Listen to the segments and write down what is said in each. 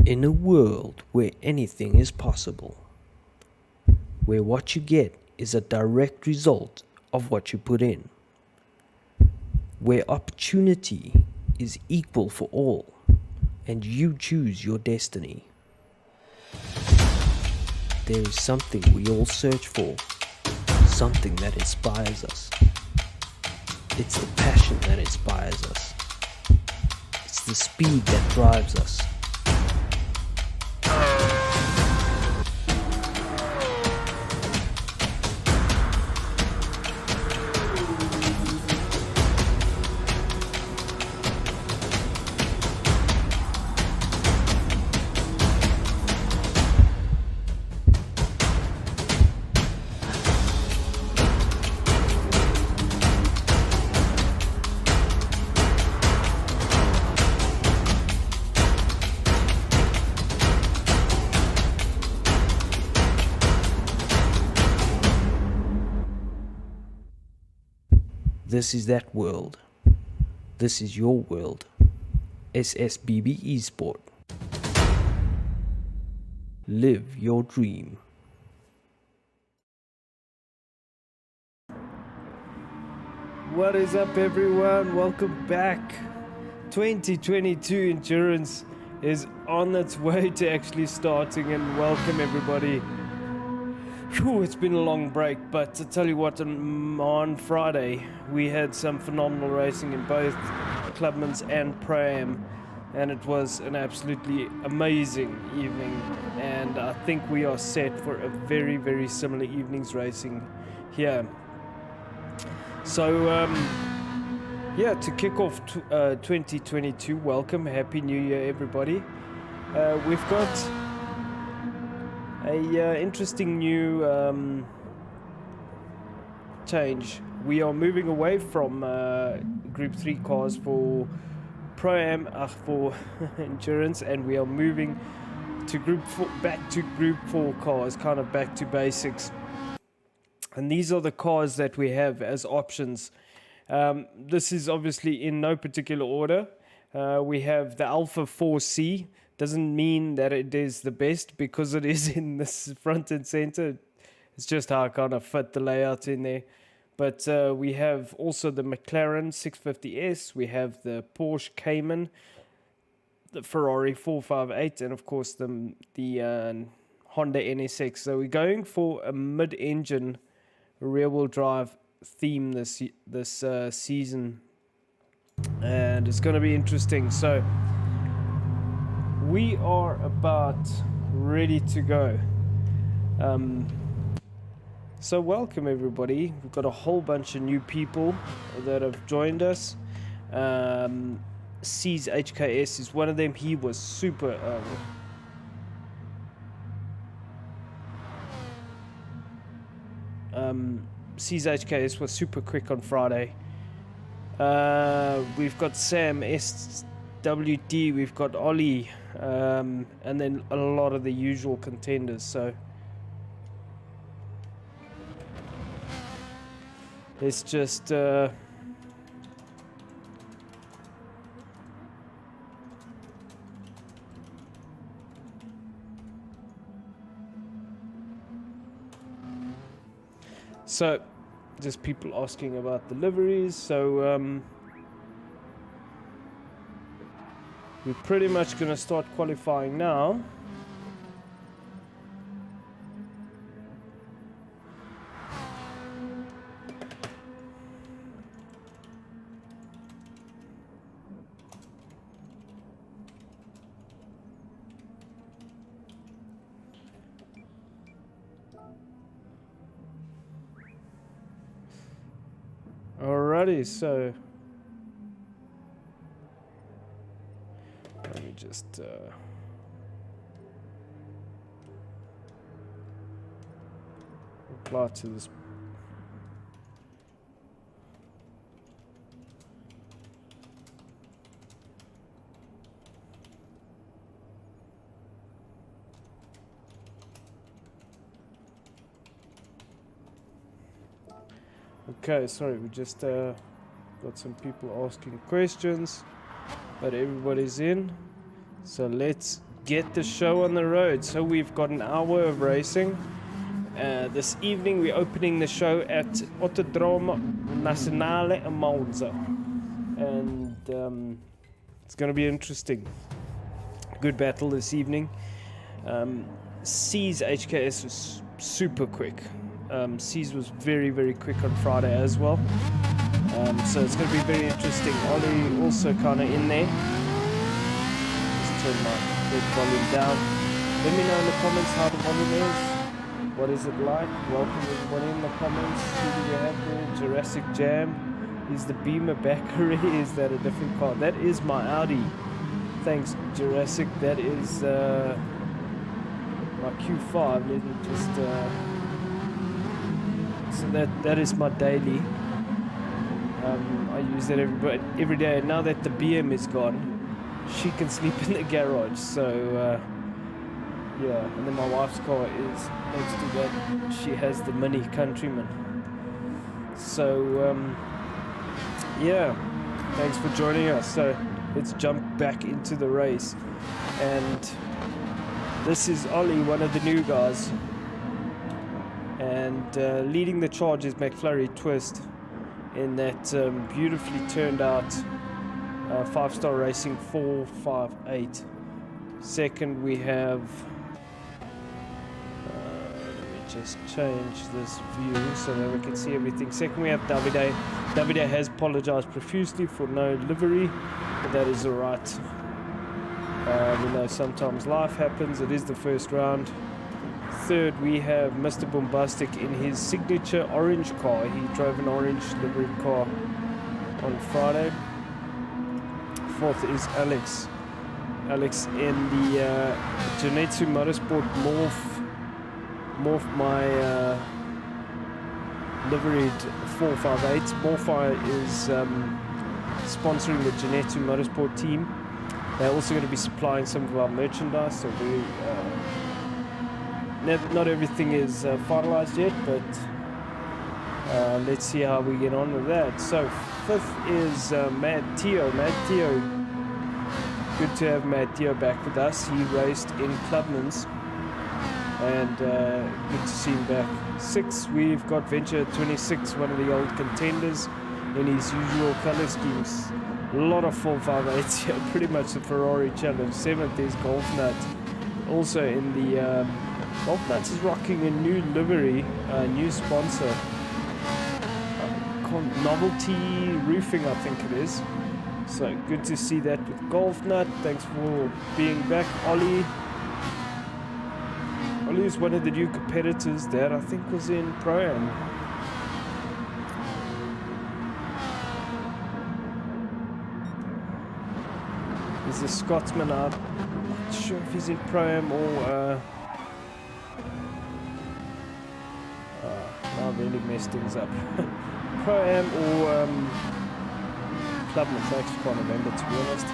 In a world where anything is possible, where what you get is a direct result of what you put in, where opportunity is equal for all and you choose your destiny, there is something we all search for, something that inspires us. It's the passion that inspires us. It's the speed that drives us. This is that world. This is your world. SSBB Esport. Live your dream. What is up, everyone? Welcome back. 2022 Endurance is on its way to actually starting, and welcome everybody. Whew, it's been a long break, but I tell you what, on Friday we had some phenomenal racing in both Clubman's and Pro-Am, and it was an absolutely amazing evening, and I think we are set for a very, very similar evening's racing here. So yeah, to kick off 2022, welcome, Happy New Year everybody. We've got a interesting new change. We are moving away from Group 3 cars for Pro-Am, for Endurance, and we are moving to Group 4, back to Group 4 cars, kind of back to basics. And these are the cars that we have as options. This is obviously in no particular order. We have the Alpha 4C. Doesn't mean that it is the best because it is in this front and center. It's just how I kind of fit the layout in there. But we have also the McLaren 650S. We have the Porsche Cayman, the Ferrari 458, and of course the Honda NSX. So we're going for a mid-engine rear-wheel drive theme this season, and it's going to be interesting. So we are about ready to go. So welcome everybody. We've got a whole bunch of new people that have joined us. C's HKS is one of them. He was super C's HKS was super quick on Friday. We've got Sam SWD, we've got Ollie, and then a lot of the usual contenders. So it's just so just people asking about the liveries. So we're pretty much going to start qualifying now. Alrighty, so let me just reply to this. Okay, sorry, we just got some people asking questions, but everybody's in, so let's get the show on the road. So we've got an hour of racing. This evening we're opening the show at Autodromo Nazionale in Monza. And it's going to be interesting. Good battle this evening. C's HKS was super quick. C's was very, very quick on Friday as well. So it's going to be very interesting. Ollie also kind of in there. Just turn my big volume down. Let me know in the comments how the volume is. What is it like? Welcome everybody in the comments. Who do we have there? Jurassic Jam. Is the Beamer Bakery? Is that a different car? That is my Audi. Thanks, Jurassic. That is my Q5. Let me just. So that is my daily. I use that every day. Now that the BM is gone, she can sleep in the garage. So yeah. And then my wife's car is next to that. She has the Mini Countryman. So yeah. Thanks for joining us. So let's jump back into the race. And this is Ollie, one of the new guys. And leading the charge is McFlurry Twist in that beautifully turned out 5-star racing 458. Second we have let me just change this view so that we can see everything. Second we have Davide. Davide has apologized profusely for no livery, but that is alright. We know sometimes life happens. It is the first round. Third, we have Mr. Bombastic in his signature orange car. He drove an orange liveried car on Friday. Fourth is Alex. Alex in the Genetsu Motorsport Morph my liveried 458. Morphi is sponsoring the Genetsu Motorsport team. They're also going to be supplying some of our merchandise, so we not everything is finalized yet, but let's see how we get on with that. So fifth is Mad Tio. Mad Tio, good to have Mad Tio back with us. He raced in Clubman's, and good to see him back. Sixth, we've got Venture 26, one of the old contenders in his usual color schemes. A lot of 458s here, pretty much the Ferrari challenge. Seventh is Golf Nut, also in the Golf Nuts is rocking a new livery, new sponsor, Novelty Roofing, I think it is. So good to see that with Golf Nut. Thanks for being back, Ollie. Ollie is one of the new competitors that I think was in Pro-Am. He's a Scotsman. I'm not sure if he's in Pro-Am or I really messed things up. Pro-Am or Clubman, I actually can't remember, to be honest.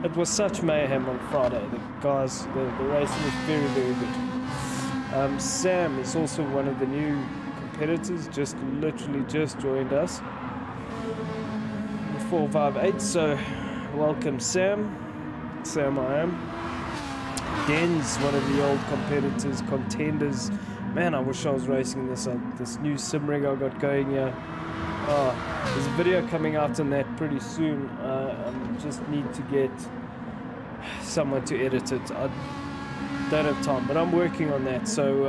It was such mayhem on Friday. The guys, the racing was very, very good. Sam is also one of the new competitors, literally just joined us. 458, so welcome Sam. Sam I am. Den's one of the old competitors, contenders. Man, I wish I was racing this new sim rig I got going here. There's a video coming out on that pretty soon. I just need to get someone to edit it. I don't have time, but I'm working on that. So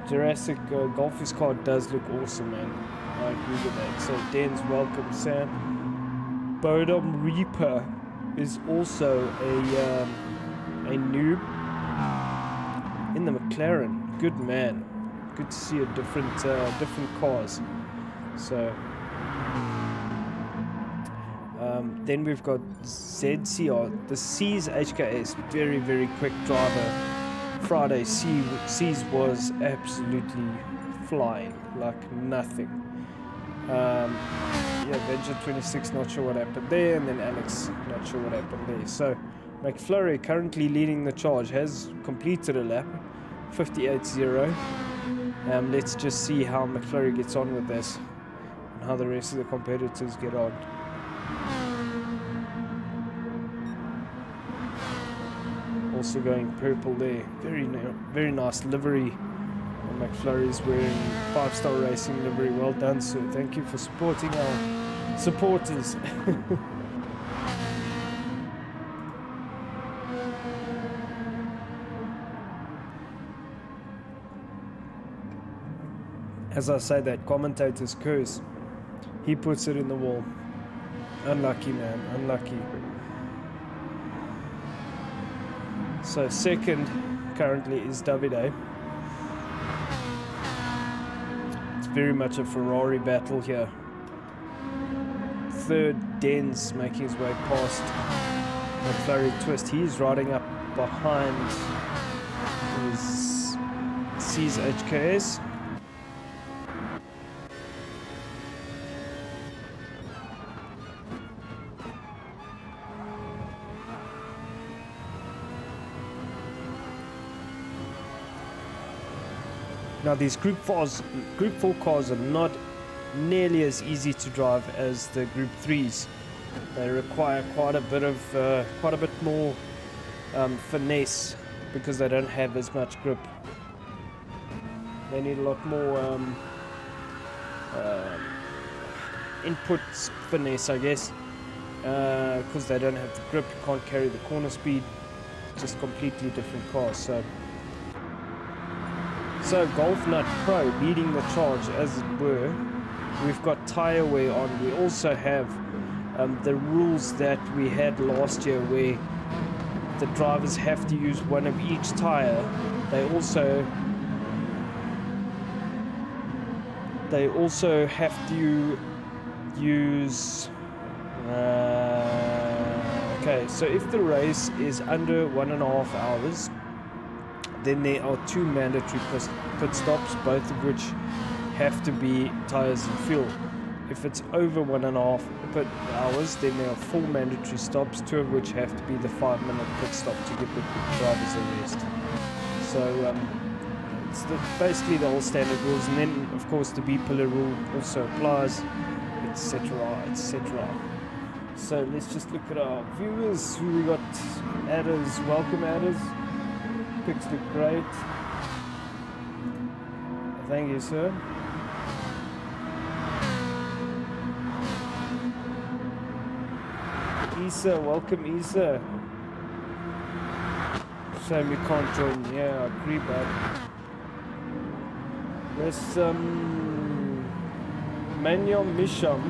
Jurassic Golf's car does look awesome, man. I agree with that. So Den's welcome, Sam. Bodom Reaper is also a noob in the McLaren. Good man. Good to see a different cars. So then we've got ZCR, the C's HKS, very, very quick driver. Friday C's was absolutely flying like nothing. Yeah, Venture 26, not sure what happened there, and then Alex, not sure what happened there. So McFlurry currently leading the charge, has completed a lap, 58.0. Let's just see how McFlurry gets on with this and how the rest of the competitors get on. Also going purple there. Very nice livery. McFlurry's wearing 5-star racing livery. Well done, sir. Thank you for supporting our supporters. As I say, that commentator's curse, he puts it in the wall. Unlucky, man, unlucky. So second currently is Davide. It's very much a Ferrari battle here. Third, Denz making his way past McFlurry Twist. He's riding up behind his C's HKS. Now these Group 4 cars are not nearly as easy to drive as the Group 3s. They require quite a bit more finesse because they don't have as much grip. They need a lot more input finesse, I guess, because they don't have the grip. You can't carry the corner speed. Just completely different cars. So Golf Nut Pro leading the charge, as it were. We've got tyre wear on. We also have the rules that we had last year where the drivers have to use one of each tyre. They also have to use okay, so if the race is under 1.5 hours, then there are 2 mandatory pit stops, both of which have to be tyres and fuel. If it's over 1.5 hours, then there are 4 mandatory stops, 2 of which have to be the 5-minute pit stop to get the drivers a rest. So it's basically the whole standard rules, and then of course the B-pillar rule also applies, etc., etc. So let's just look at our viewers who we got. Adders, welcome adders. Pics look great. Thank you, sir. Isa, welcome Isa. Shame you can't join. Yeah, I agree, bud. There's Manyom Misham.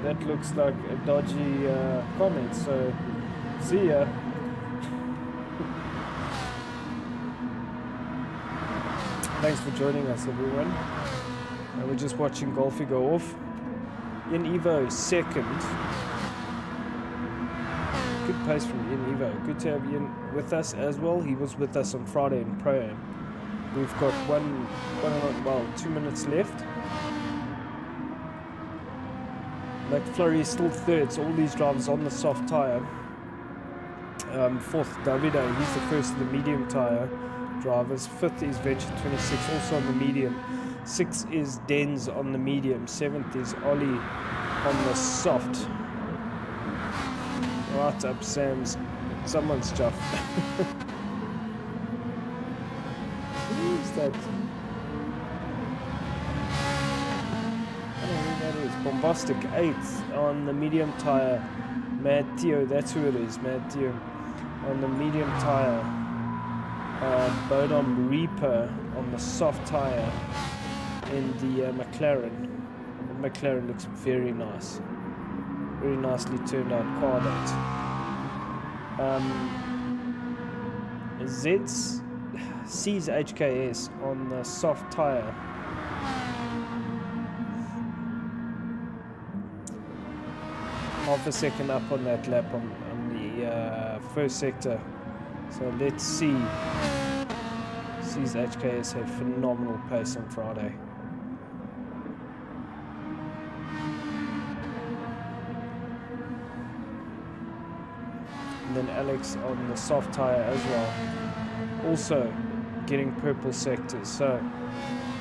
That looks like a dodgy comment, so see ya. Thanks for joining us, everyone. We're just watching Golfy go off. Ian Evo second. Good pace from Ian Evo. Good to have Ian with us as well. He was with us on Friday in Pro-Am. We've got 2 minutes left. McFlurry is still third, so all these drivers on the soft tyre. Fourth, Davide, he's the first of the medium tyre drivers. Fifth is Venture 26, also on the medium. Sixth is Denz on the medium. Seventh is Ollie on the soft. Right up someone's Jeff. Who's that? I don't know who that is. Bombastic 8th on the medium tyre. Matteo, that's who it is. Matteo on the medium tyre. Bodom Reaper on the soft tyre in the McLaren. The McLaren looks very nice. Very nicely turned out car that. C's HKS on the soft tyre. Half a second up on that lap on the first sector. So let's see. C's HKS had phenomenal pace on Friday. And then Alex on the soft tyre as well. Also getting purple sectors. So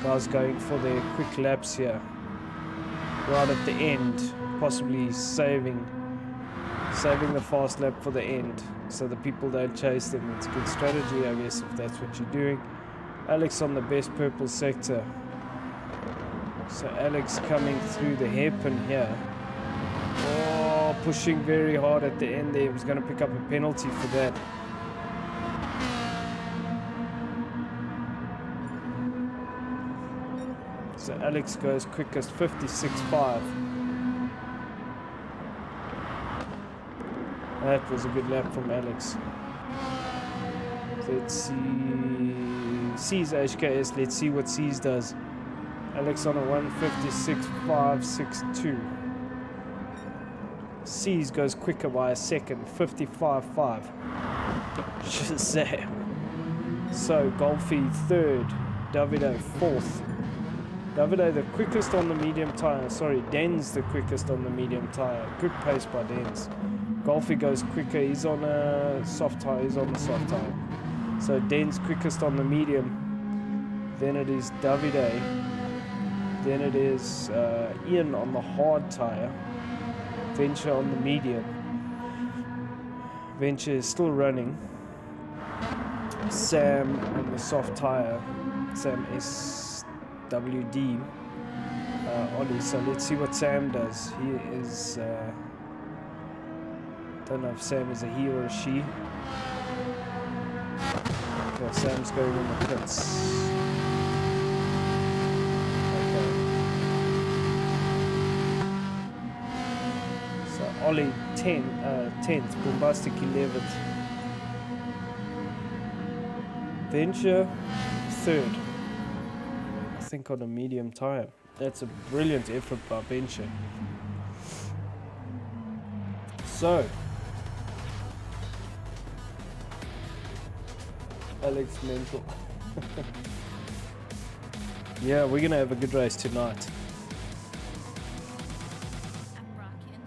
guys going for their quick laps here. Right at the end. Possibly saving saving the fast lap for the end so the people don't chase them. It's a good strategy, I guess, if that's what you're doing. Alex on the best purple sector. So Alex coming through the hairpin here. Oh, pushing very hard at the end there. He was going to pick up a penalty for that. So Alex goes quickest, 56.5. That was a good lap from Alex. Let's see. C's HKS. Let's see what C's does. Alex on a 156.562. C's goes quicker by a second, 55.5. Shazam. So Golfy third, Davide fourth. Davide the quickest on the medium tire. Sorry, Den's the quickest on the medium tire. Good pace by Den's. Golfy goes quicker. He's on a soft tire. He's on the soft tire. So Den's quickest on the medium. Then it is Davide. Then it is Ian on the hard tire. Venture on the medium. Venture is still running. Sam on the soft tire. Sam SWD. Ollie. So let's see what Sam does. He is. Don't know if Sam is a he or a she. Okay, Sam's going in the pits. Okay. So Ollie 10th, Bombastic 11th. Venture 3rd. I think on a medium tire. That's a brilliant effort by Venture. So Alex mental. Yeah, we're gonna have a good race tonight.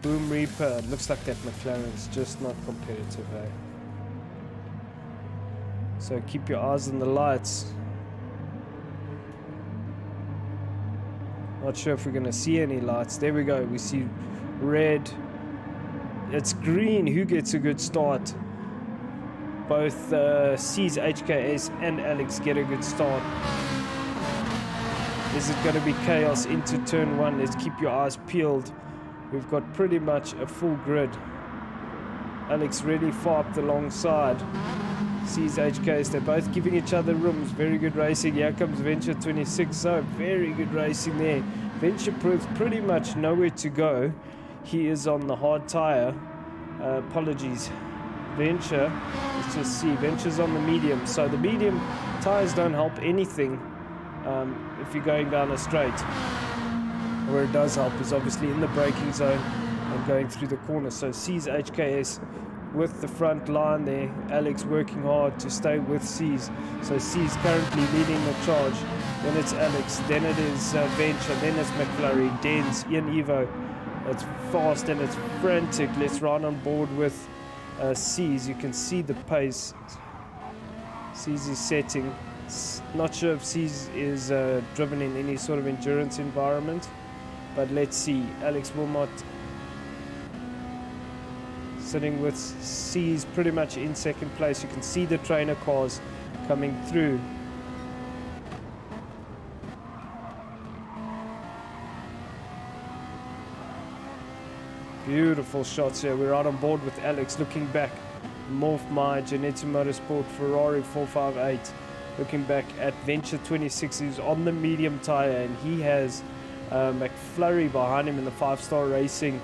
Boom Reaper. Looks like that McLaren's just not competitive, eh? So keep your eyes on the lights. Not sure if we're gonna see any lights. There we go. We see red. It's green. Who gets a good start? Both C's HKS and Alex get a good start. Is it going to be chaos into turn 1? Let's keep your eyes peeled. We've got pretty much a full grid. Alex really far up the long side. C's HKS, they're both giving each other rooms. Very good racing. Here comes Venture 26. So very good racing there. Venture pretty much nowhere to go. He is on the hard tire. Apologies. Venture, let's just see, Venture's on the medium, so the medium tires don't help anything if you're going down a straight. Where it does help is obviously in the braking zone and going through the corner. So C's HKS with the front line there, Alex working hard to stay with C's. So C's currently leading the charge, then it's Alex, then it is Venture, then it's McFlurry, Denz, Ian Evo. It's fast and it's frantic. Let's ride on board with C's. You can see the pace. C's is setting. Not sure if C's is driven in any sort of endurance environment, but let's see. Alex Wilmot sitting with C's pretty much in second place. You can see the trainer cars coming through. Beautiful shots here. We're out on board with Alex. Looking back, Morph My, Genetti Motorsport, Ferrari 458. Looking back at Venture 26, who's on the medium tire, and he has McFlurry behind him in the 5-star Racing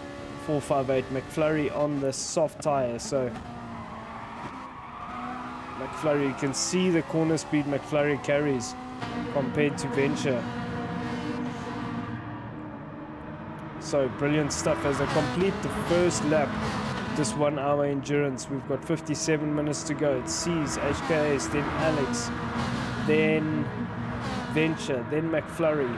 458. McFlurry on the soft tire. So McFlurry, you can see the corner speed McFlurry carries compared to Venture. So brilliant stuff as they complete the first lap. This 1 hour endurance. We've got 57 minutes to go. It's C's, HKS, then Alex, then Venture, then McFlurry.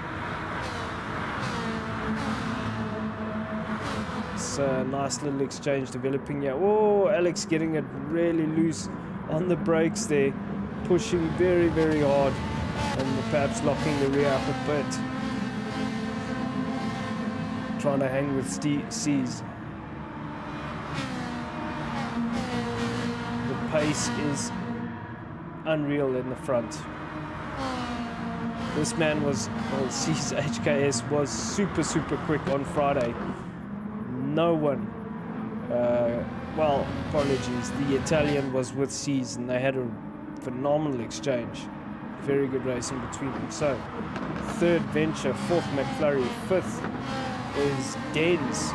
It's a nice little exchange developing here. Oh, Alex getting it really loose on the brakes there, pushing very, very hard, and perhaps locking the rear up a bit. Trying to hang with C's. pace is unreal in the front. This man was, well, C's HKS was super quick on Friday. No one, well, apologies, the Italian was with C's and they had a phenomenal exchange. Very good racing between them. So, third Venture, fourth McFlurry, fifth is Dens.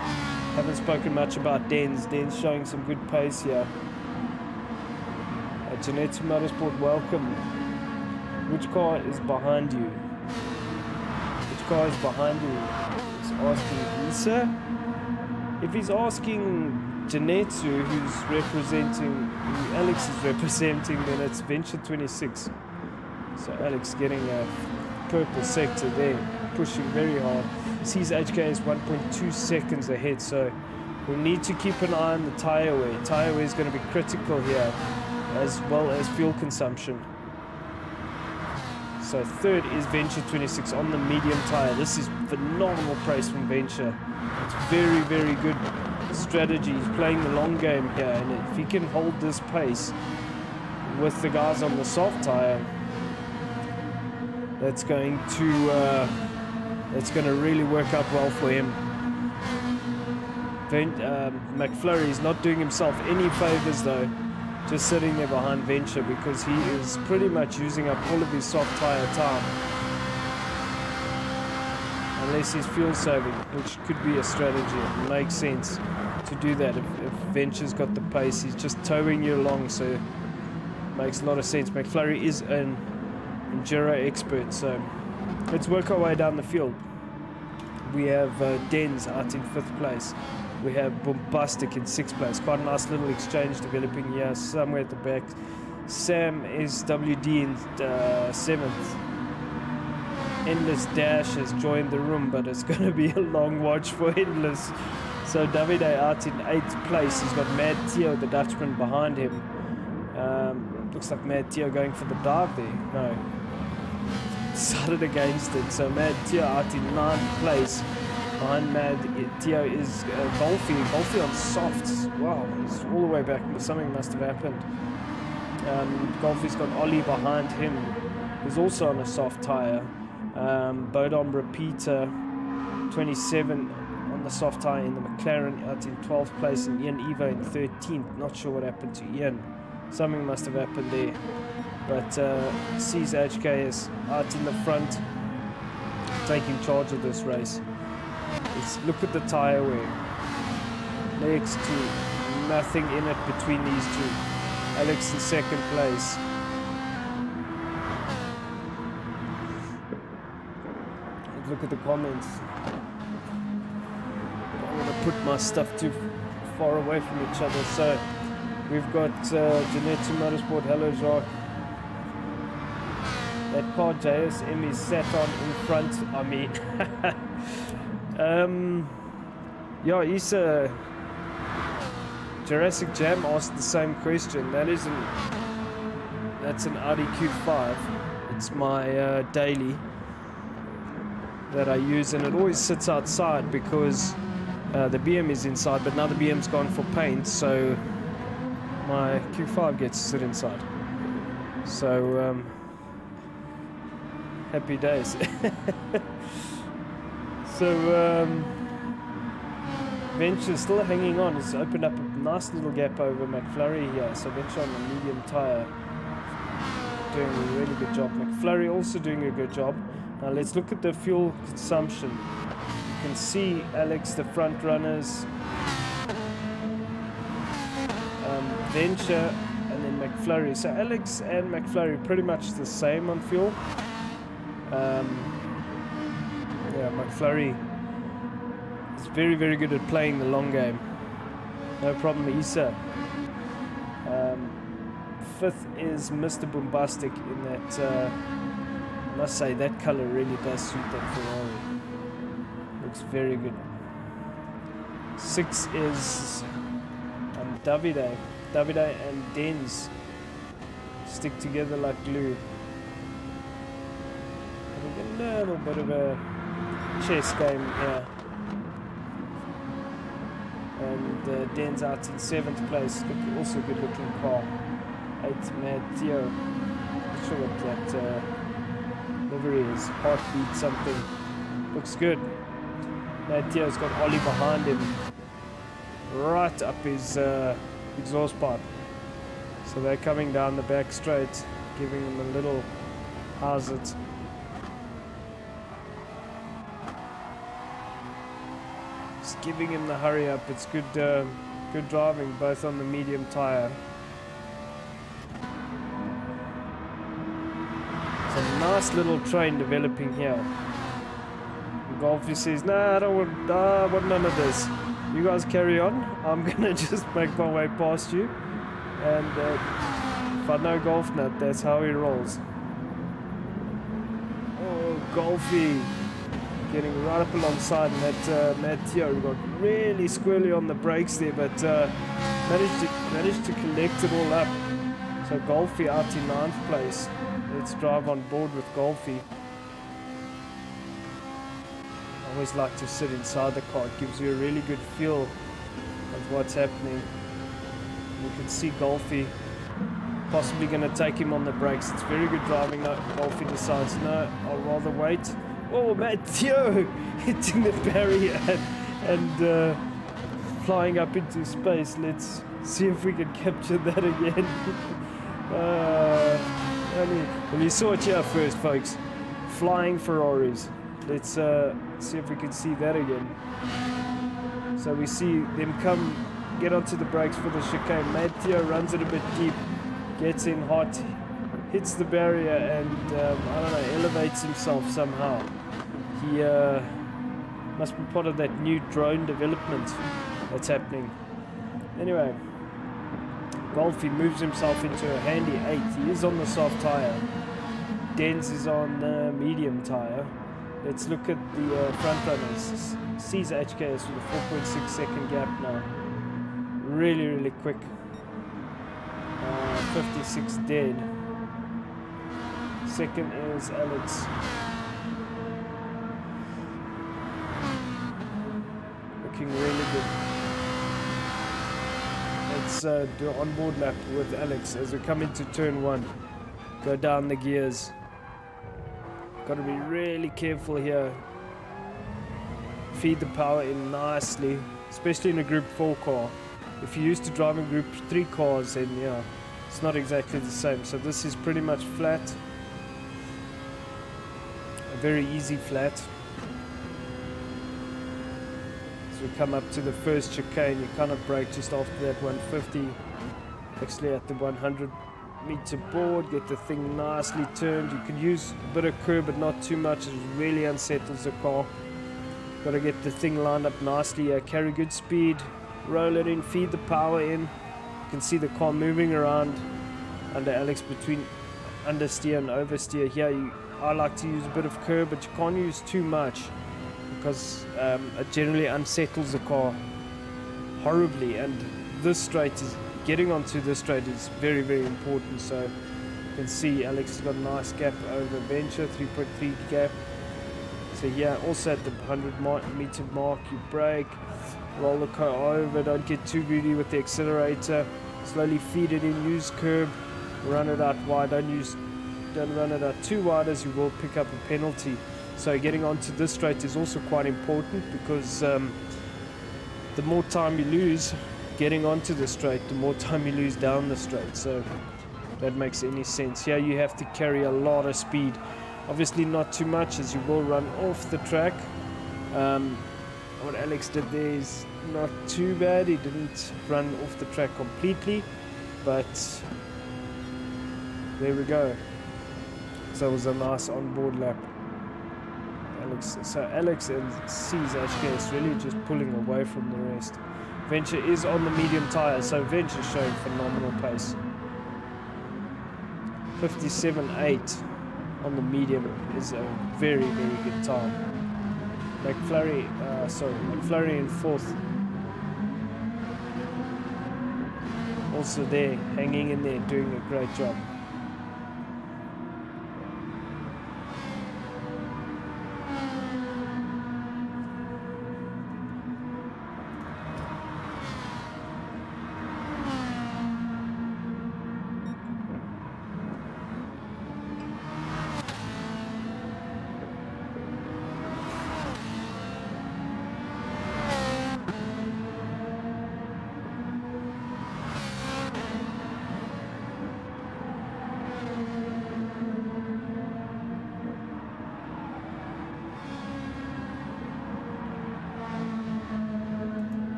Haven't spoken much about Dens. Dens showing some good pace here. Jeanette Motorsport, welcome. Which car is behind you? Which car is behind you? He's asking Lisa. If he's asking Janetsu, who's representing, who Alex is representing, then it's Venture 26. So Alex getting a purple sector there, pushing very hard. Sees HK is 1.2 seconds ahead, so we'll need to keep an eye on the tyre wear. Tyre wear is going to be critical here, as well as fuel consumption. So third is Venture 26 on the medium tyre. This is phenomenal pace from Venture. It's very good strategy. He's playing the long game here, and if he can hold this pace with the guys on the soft tyre, that's going to really work out well for him. McFlurry is not doing himself any favors though, just sitting there behind Venture, because he is pretty much using up all of his soft tire time, unless he's fuel saving, which could be a strategy. It makes sense to do that if Venture's got the pace. He's just towing you along, so it makes a lot of sense. McFlurry is an enduro expert, so let's work our way down the field. We have Dens out in 5th place. We have Bombastic in 6th place. Quite a nice little exchange developing here somewhere at the back. Sam is WD in 7th. Endless Dash has joined the room, but it's going to be a long watch for Endless. So Davide out in 8th place. He's got Mad Theo, the Dutchman, behind him. Looks like Mad Theo going for the dive there. No. Decided against it. So Mad Theo out in 9th place. Behind Mad Theo is Golfy. Golfy on softs. Wow, he's all the way back. Something must have happened. Golfy's got Ollie behind him, who's also on a soft tyre. Bodom Repeater 27 on the soft tyre in the McLaren out in 12th place, and Ian Evo in 13th. Not sure what happened to Ian. Something must have happened there. But C's HK is out in the front, taking charge of this race. Let's look at the tyre wear. Next to nothing in it between these two. Alex in 2nd place. Let's look at the comments. I don't want to put my stuff too far away from each other. So we've got Jeanette Motorsport. Hello, Jacques. That car JSM is sat on in front. I mean, yeah, Issa Jurassic Jam asked the same question. That's an Audi Q5. It's my daily that I use, and it always sits outside because the BM is inside, but now the BM's gone for paint, so my Q5 gets to sit inside. So happy days. So Venture still hanging on. It's opened up a nice little gap over McFlurry here. So Venture on the medium tyre doing a really good job. McFlurry also doing a good job. Now let's look at the fuel consumption. You can see Alex, the front runners, Venture, and then McFlurry. So Alex and McFlurry pretty much the same on fuel. Yeah, McFlurry is very good at playing the long game. No problem, Issa. 5th is Mr. Bombastic in that, I must say, that color really does suit that Ferrari. Looks very good. 6 is Davide. Davide and Dens stick together like glue. A little bit of a chess game here. And Den's out in 7th place. Also good looking car. Matteo. Not sure what that livery is. Heartbeat something. Looks good. Matteo's got Ollie behind him. Right up his exhaust pipe. So they're coming down the back straight, giving him a little hazard. Just giving him the hurry up. It's good, good driving, both on the medium tire. It's a nice little train developing here. Golfy says, "Nah, I want none of this. You guys carry on. I'm gonna just make my way past you." And if I know Golf Nut, that's how he rolls. Oh, Golfy getting right up alongside, and that Matteo got really squirrely on the brakes there, but managed to collect it all up. So Golfy out in 9th place. Let's drive on board with Golfy. I always like to sit inside the car. It gives you a really good feel of what's happening. You can see Golfy possibly going to take him on the brakes. It's very good driving. No, Golfy decides, no, I'll rather wait. Oh, Matteo hitting the barrier and flying up into space. Let's see if we can capture that again. Well, you saw it here first, folks. Flying Ferraris. Let's see if we can see that again. So we see them get onto the brakes for the chicane. Matteo runs it a bit deep, gets in hot, hits the barrier, and I don't know, elevates himself somehow. He must be part of that new drone development that's happening. Anyway, Golfy moves himself into a handy 8th. He is on the soft tire. Denz is on the medium tire. Let's look at the front runners. Sees HKS with a 4.6 second gap now. Really, really quick. 56 dead. Second is Alex. Looking really good. Let's do an onboard lap with Alex as we come into turn 1. Go down the gears. Got to be really careful here. Feed the power in nicely, especially in a Group 4 car. If you're used to driving Group 3 cars, then yeah, it's not exactly the same. So this is pretty much flat. A very easy flat. As we come up to the first chicane, you kind of brake just after that 150. Actually at the 100-meter board, get the thing nicely turned. You can use a bit of curb, but not too much. It really unsettles the car. Got to get the thing lined up nicely. Carry good speed, roll it in, feed the power in. You can see the car moving around under Alex between understeer and oversteer. Here I like to use a bit of curb, but you can't use too much because it generally unsettles the car horribly. And this straight is getting onto this straight is very, very important. So you can see Alex has got a nice gap over Venture, 3.3 gap. So yeah, also at the 100-meter mark, you brake, roll the car over, don't get too greedy with the accelerator, slowly feed it in, use curb, run it out wide, don't run it out too wide as you will pick up a penalty. So getting onto this straight is also quite important because the more time you lose getting onto the straight, the more time you lose down the straight. So that makes any sense. Here you have to carry a lot of speed. Obviously not too much as you will run off the track. What Alex did there is not too bad. He didn't run off the track completely, but there we go. So it was a nice onboard lap. Alex and C's HKS really just pulling away from the rest. Venture is on the medium tyre, so Venture showing phenomenal pace. 57.8 on the medium is a very, very good time. McFlurry in 4th. Also there, hanging in there, doing a great job.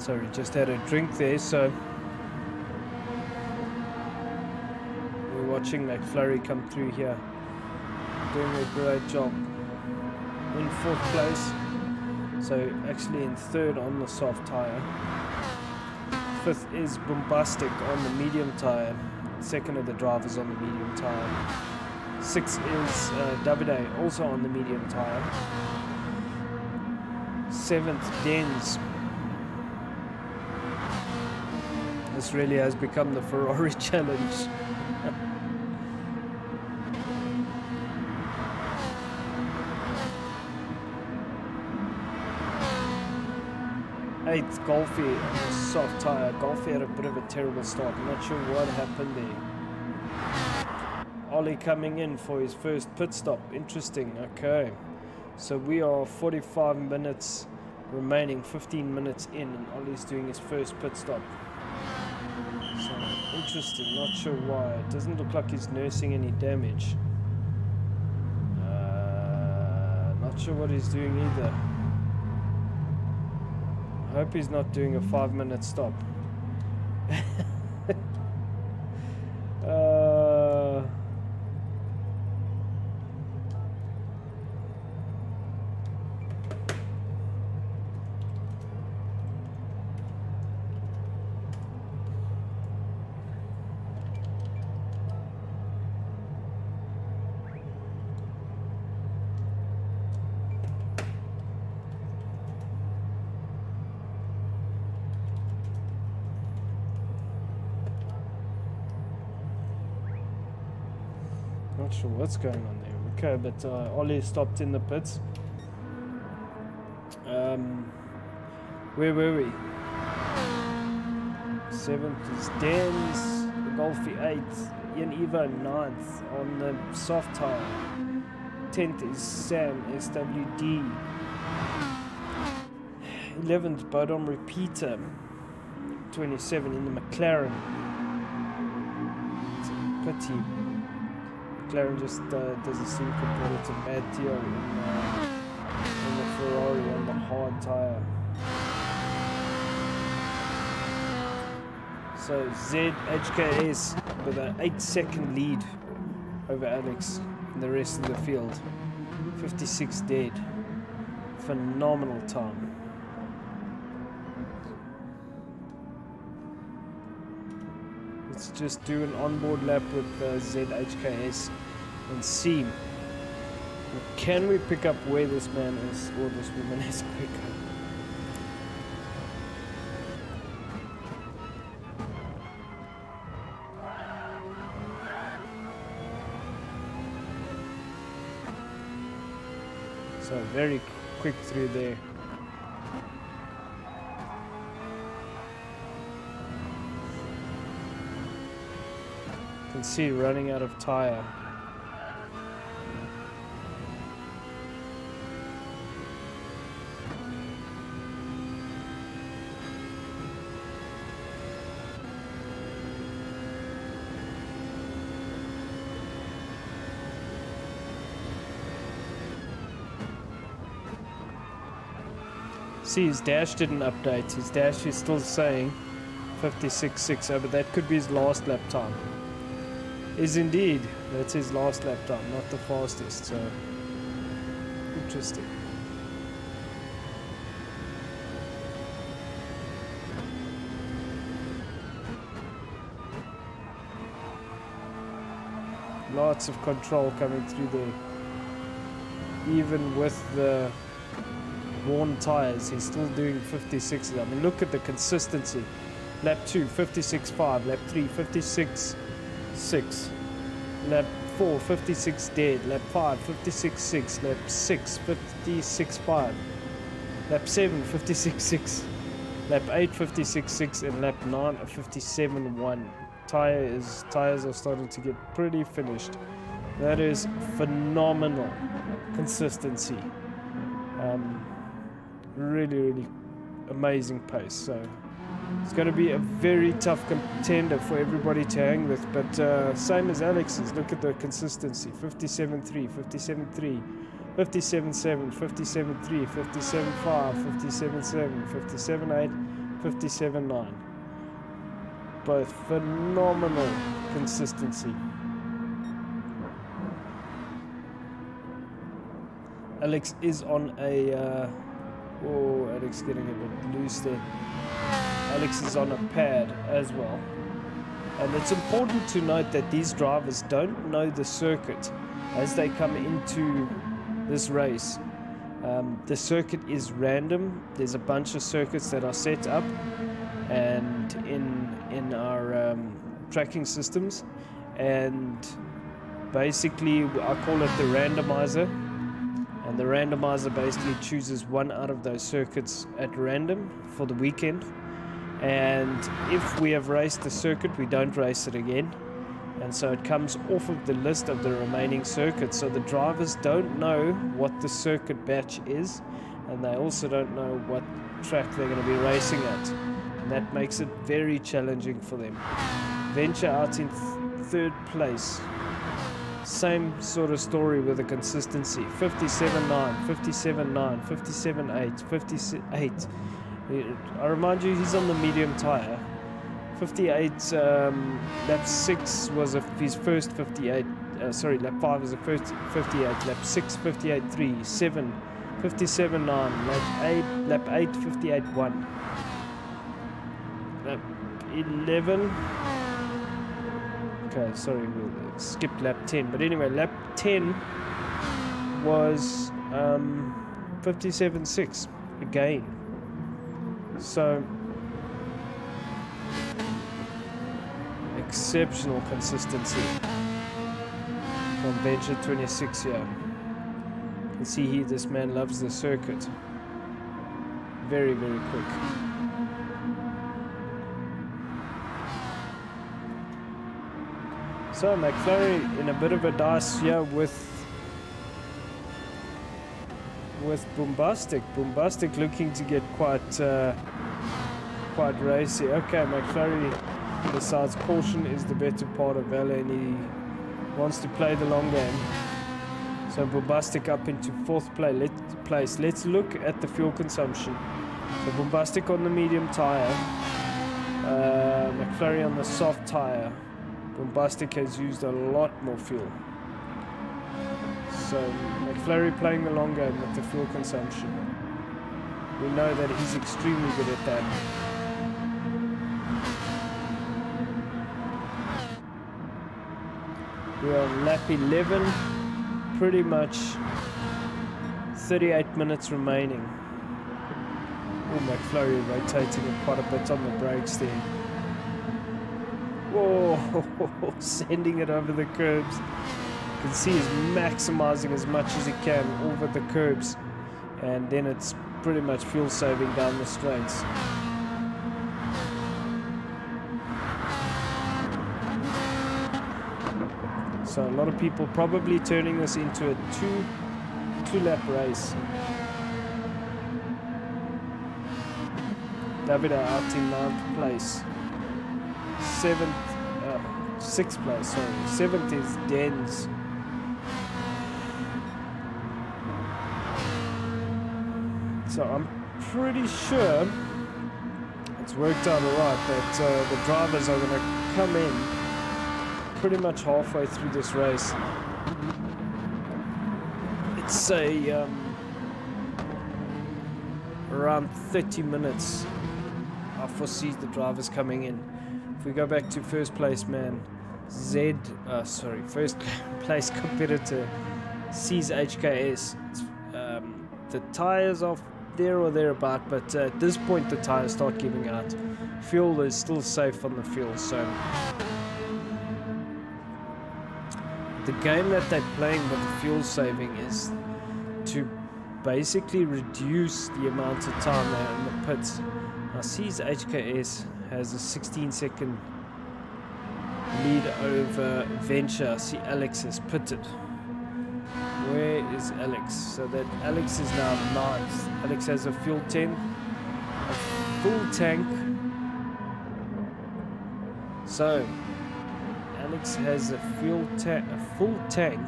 Sorry, just had a drink there, so we're watching McFlurry come through here. Doing a great job. In 4th place, so actually in 3rd on the soft tyre. 5th is Bombastic on the medium tyre. 2nd of the drivers on the medium tyre. 6th is Davide, also on the medium tyre. 7th, Dens. This really has become the Ferrari challenge. 8th, Golfy on the soft tyre. Golfy had a bit of a terrible start. I'm not sure what happened there. Ollie coming in for his first pit stop. Interesting. Okay. So we are 45 minutes remaining, 15 minutes in, and Ollie's doing his first pit stop. So interesting. Not sure why. It doesn't look like he's nursing any damage. Not sure what he's doing either. I hope he's not doing a 5-minute stop. Not sure what's going on there. Okay, but Ollie stopped in the pits. Where were we? 7th is Dens, Golfy 8th, Ian Evo 9th on the soft tyre. 10th is Sam SWD. 11th Bodom Repeater. 27 in the McLaren. It's a pity. McLaren just doesn't seem competitive. Bad Theo in the Ferrari on the hard tyre. So ZHKS with an 8-second lead over Alex and the rest of the field. 56 dead. Phenomenal time. Let's just do an onboard lap with ZHKS and see, can we pick up where this man is or this woman is quicker. So very quick through there. Can see running out of tire. See, his dash didn't update. His dash is still saying 56.6, but that could be his last lap time. Is indeed, that's his last lap time, not the fastest, so interesting. Lots of control coming through there. Even with the worn tires, he's still doing 56. I mean, look at the consistency. Lap 2, 56.5. Lap 3, 56.6. Lap 4, 56 dead. Lap 5, 56.6. Lap 6, 56.5. Lap 7, 56.6. Lap 8, 56.6. And lap 9, 57.1. Tires are starting to get pretty finished. That is phenomenal consistency. Really amazing pace. So it's going to be a very tough contender for everybody to hang with, but same as Alex's. Look at the consistency. 57.3, 57.3, 57.7, 57.3, 57.5, 57.7, 57.8, 57.9. Both phenomenal consistency. Alex is on a Alex getting a bit loose there. Alex is on a pad as well. And it's important to note that these drivers don't know the circuit as they come into this race. The circuit is random. There's a bunch of circuits that are set up and in our tracking systems, and basically I call it the randomizer, and the randomizer basically chooses one out of those circuits at random for the weekend, and if we have raced the circuit, we don't race it again, and so it comes off of the list of the remaining circuits. So the drivers don't know what the circuit batch is, and they also don't know what track they're going to be racing at, and that makes it very challenging for them. Venture out in third place, same sort of story with the consistency. 57.9, 57.9, 57.8, 58. I remind you, he's on the medium tire. 58, lap 6 was his first 58, lap 5 was the first 58, lap 6, 58.3, 7, 57.9, lap 8, 58.1, lap 11, okay, sorry, we'll skip lap 10, but anyway, lap 10 was 57.6 again, so exceptional consistency from Venture 26 here. You can see here this man loves the circuit. Very, very quick. So McFlurry in a bit of a dice here with Bombastic. Bombastic looking to get quite racy. Okay, McFlurry decides caution is the better part of valor, and he wants to play the long game. So Bombastic up into fourth place. Let's look at the fuel consumption. So Bombastic on the medium tire, McFlurry on the soft tire. Bombastic has used a lot more fuel. So McFlurry playing the long game with the fuel consumption. We know that he's extremely good at that. We're on lap 11, pretty much 38 minutes remaining. Oh, McFlurry rotating quite a bit on the brakes there. Whoa, sending it over the curbs. You can see he's maximizing as much as he can over the curbs, and then it's pretty much fuel saving down the straights. So a lot of people probably turning this into a two-lap race. Davida out in 9th place. 6th place, sorry. 7th is Dens. So I'm pretty sure it's worked out alright that the drivers are going to come in pretty much halfway through this race. It's around 30 minutes I foresee the drivers coming in. If we go back to first place man, first place competitor sees HKS. The tires are there or thereabout, but at this point the tires start giving out. Fuel is still safe on the fuel, so the game that they're playing with the fuel saving is to basically reduce the amount of time they're in the pits. Now sees HKS has a 16-second lead over Venture. See Alex is pitted. Where is Alex? So that Alex is now 9th. Alex has a fuel 10, a full tank. So Alex has a full tank,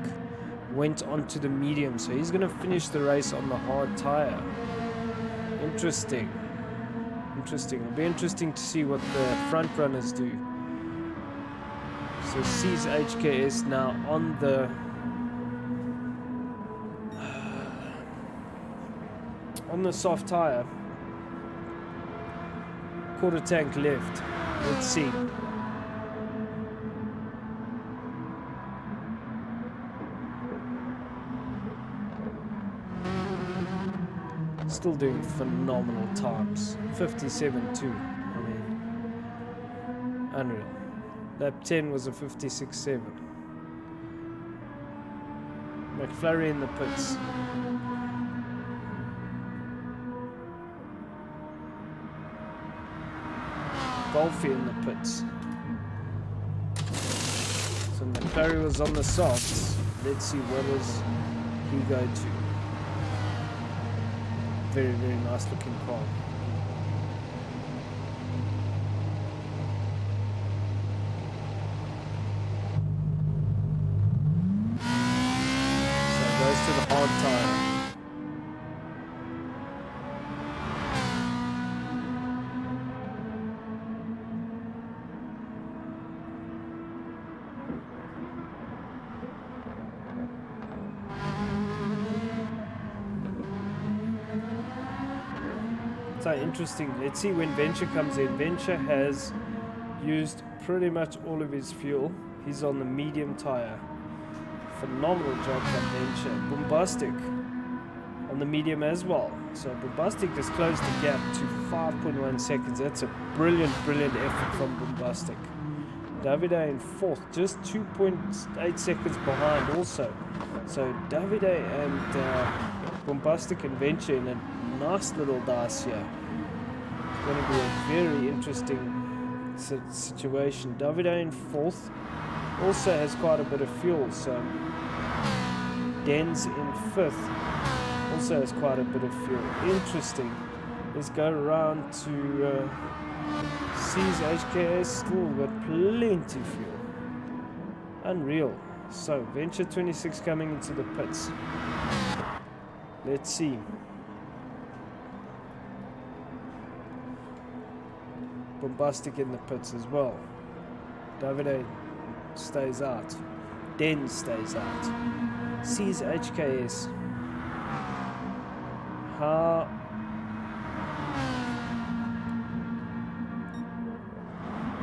went onto the medium, so he's going to finish the race on the hard tire. Interesting. Interesting. It'll be interesting to see what the front runners do. So C's HKS now on the soft tire. Quarter tank left. Let's see. Still doing phenomenal times. 57.2. I mean, unreal. Lap 10 was a 56.7. McFlurry in the pits. Golfy in the pits. So McFlurry was on the softs. Let's see where does he go to. Very, very nice looking car. So it goes to the hard tire. So interesting. Let's see when Venture comes in. Venture has used pretty much all of his fuel. He's on the medium tire. Phenomenal job from Venture. Bombastic on the medium as well. So Bombastic has closed the gap to 5.1 seconds. That's a brilliant effort from Bombastic. Davide in fourth, just 2.8 seconds behind also. So Davide and Bombastic and Venture in a nice little dice here. It's going to be a very interesting situation. Davide in fourth also has quite a bit of fuel, so Denz in fifth also has quite a bit of fuel. Interesting. Let's go around to C's HKS, still got plenty of fuel. Unreal. So Venture 26 coming into the pits. Let's see. Bombastic in the pits as well. Davide stays out. Den stays out. C's HKS. How?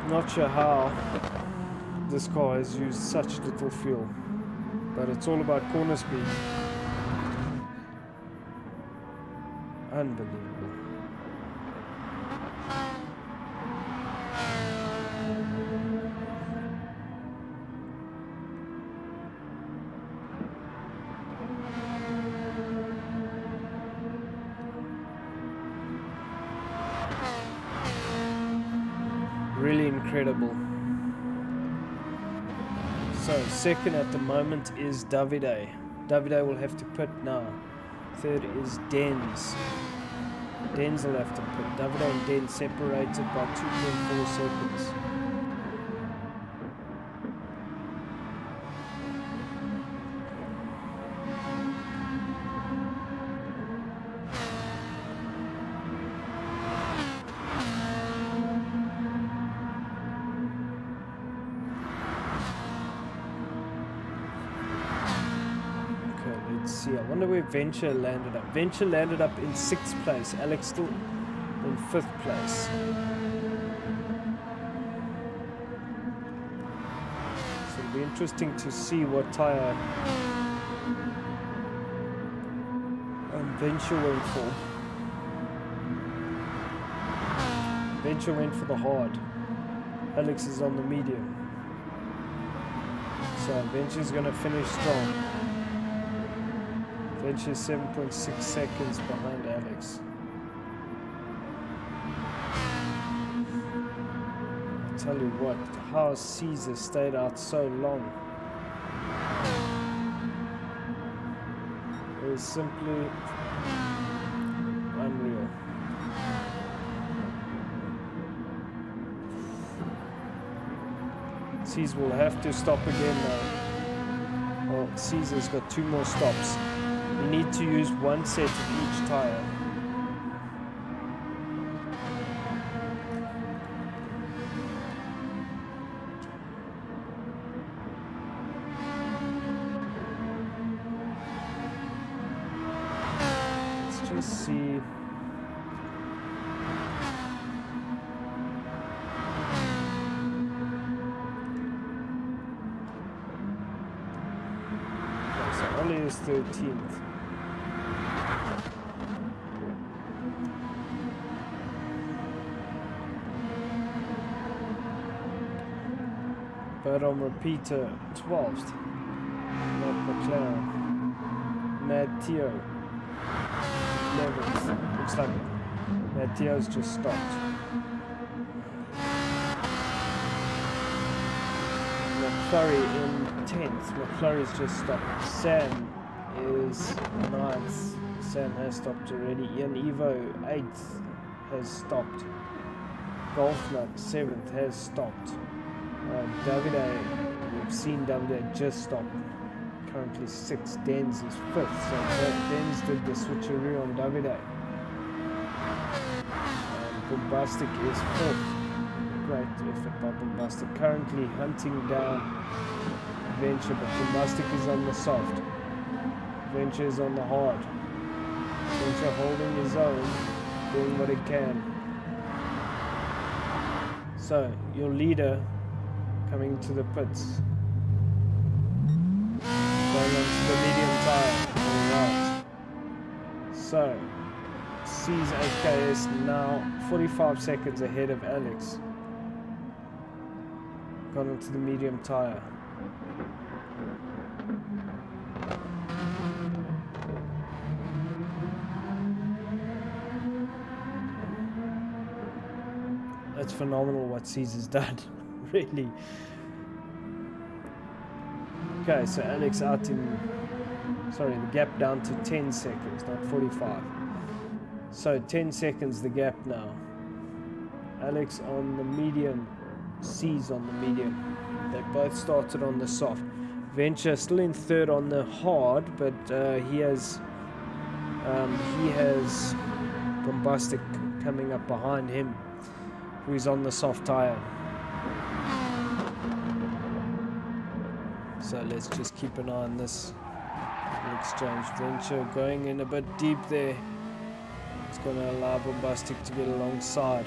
Not sure how this car has used such little fuel, but it's all about corner speed. Unbelievable. Really incredible. So second at the moment is Davide. Davide will have to pit now. Third is Denz. Denz will have to pit. Davide and Denz separated by 2.4 seconds. I wonder where Venture landed up. Venture landed up in 6th place. Alex still in 5th place. So it'll be interesting to see what tire Venture went for. Venture went for the hard. Alex is on the medium. So Venture's going to finish strong. Venture 7.6 seconds behind Alex. I'll tell you what, how Caesar stayed out so long. It was simply unreal. Caesar will have to stop again now. Well, Caesar's got 2 more stops. You need to use 1 set of each tire. Let's see. Okay, so Ollie is 13th. But on repeater 12th. Matt McLaren. Matteo 11th. Looks like Matteo's just stopped. McFlurry in 10th. McFlurry's just stopped. Sam is 9th. Sam has stopped already. Ian Evo 8th has stopped. Golfnut 7th has stopped. Davide, we've seen Davide just stopped. Currently 6th. Dens is 5th. So Dens did the switcheroo on Davide. Bombastic is 4th. Great effort by Bombastic. Currently hunting down Venture, but Bombastic is on the soft. Venture is on the hard. Venture holding his own, doing what he can. So, your leader coming to the pits. Going on to the medium tire. Alright. So, C's AKS now 45 seconds ahead of Alex. Gone into the medium tire. That's phenomenal what C's has done. Really. Okay, so Alex out in, sorry, the gap down to 10 seconds, not 45. So 10 seconds the gap now. Alex on the medium, C's on the medium. They both started on the soft. Venture still in third on the hard, but he has Bombastic coming up behind him, who's on the soft tire. So let's just keep an eye on this exchange. Venture going in a bit deep there. It's going to allow Bombastic to get alongside.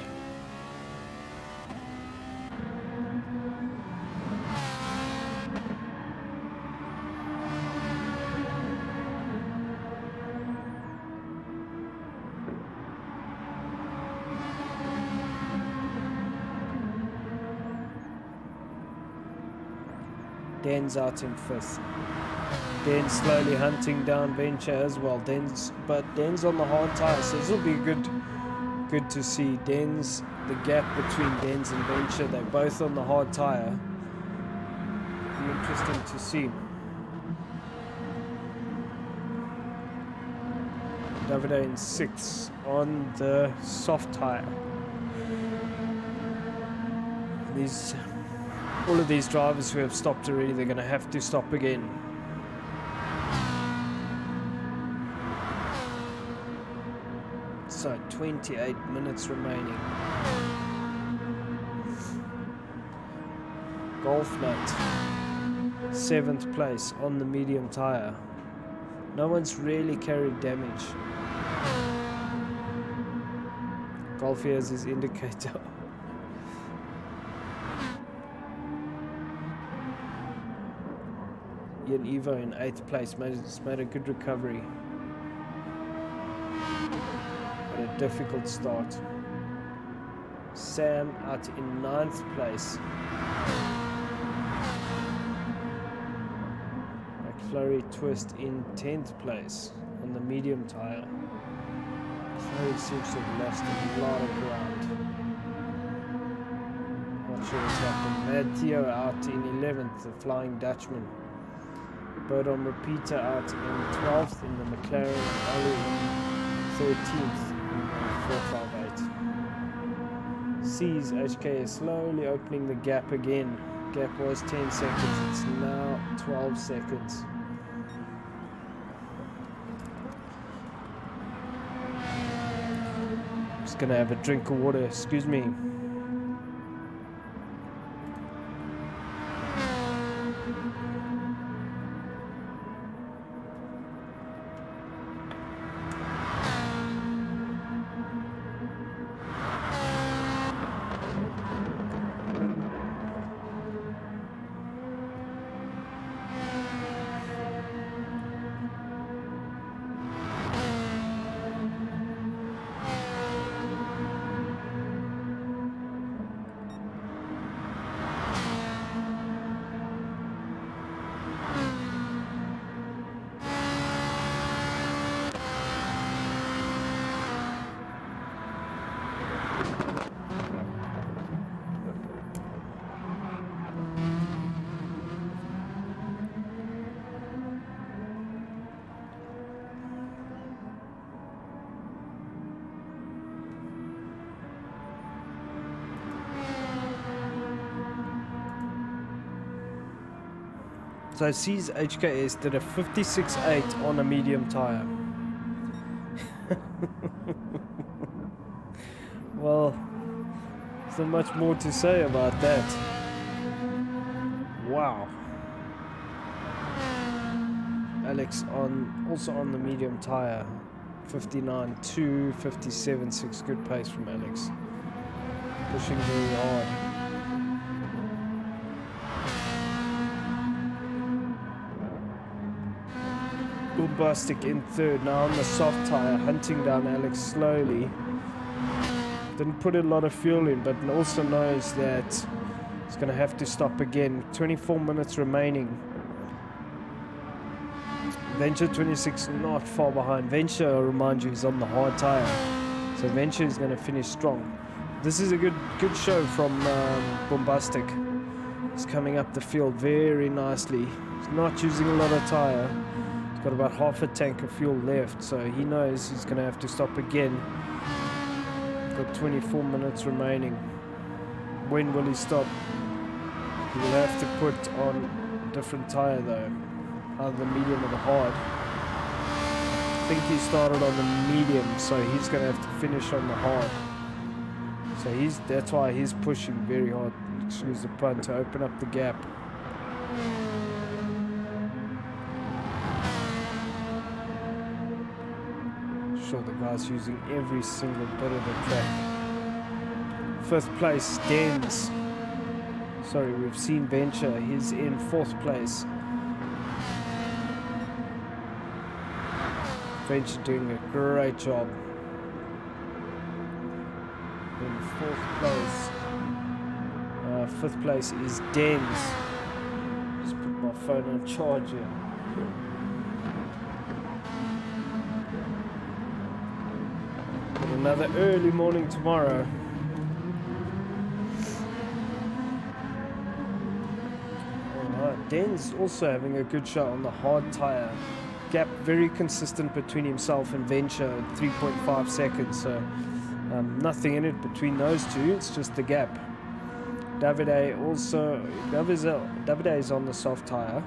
Den's out in 5th. Den's slowly hunting down Venture as well. Den's on the hard tire, so this will be good to see. Den's, the gap between Den's and Venture, they're both on the hard tire. Be interesting to see. Davide in 6th on the soft tire. All of these drivers who have stopped already, they're going to have to stop again. So 28 minutes remaining. Golfnut 7th place on the medium tire. No one's really carried damage. Golf here has his indicator. Ian Evo in 8th place made a good recovery. But a difficult start. Sam out in 9th place. McFlurry Twist in 10th place on the medium tire. McFlurry seems to have lost a lot of ground. Not sure what's happened. Matteo out in 11th, the Flying Dutchman. Bird on repeater out in 12th in the McLaren, Ollie in 13th in the 458. C's HK is slowly opening the gap again. Gap was 10 seconds, it's now 12 seconds. Just gonna have a drink of water, excuse me. So C's HKS did a 56.8 on a medium tire. Well, there's not much more to say about that. Wow. Alex also on the medium tire. 59.2, 57.6, good pace from Alex. Pushing very hard. Bombastic in third, now on the soft tire, hunting down Alex slowly. Didn't put a lot of fuel in, but also knows that he's going to have to stop again. 24 minutes remaining. Venture 26 not far behind. Venture, I'll remind you, is on the hard tire, so Venture is going to finish strong. This is a good show from Bombastic. He's coming up the field very nicely. He's not using a lot of tire. He's got about half a tank of fuel left, so he knows he's going to have to stop again. Got 24 minutes remaining. When will he stop? He will have to put on a different tire though, either the medium or the hard. I think he started on the medium, so he's going to have to finish on the hard. So that's why he's pushing very hard, excuse the pun, to open up the gap. Sure, the guy's using every single bit of the track. 5th place, Dens. Sorry, we've seen Venture. He's in 4th place. Venture doing a great job. In 4th place. 5th place is Dens. Just put my phone on charge here. Another early morning tomorrow. Alright, Den's also having a good shot on the hard tire. Gap very consistent between himself and Venture at 3.5 seconds, so nothing in it between those two, it's just the gap. Davide is on the soft tire.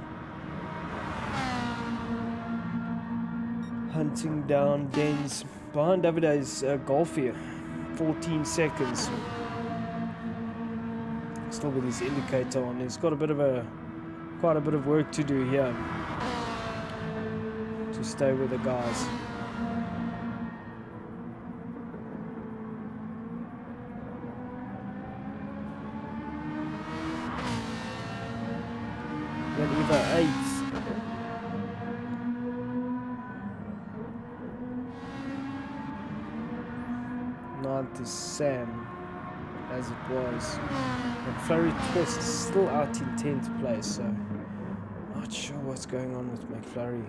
Hunting down Den's. Behind Davide's Golf here, 14 seconds. Still with his indicator on. He's got quite a bit of work to do here to stay with the guys. Then Eva 8th. 9th is Sam, as it was. And Flurry Twist is still out in 10th place, so not sure what's going on with McFlurry.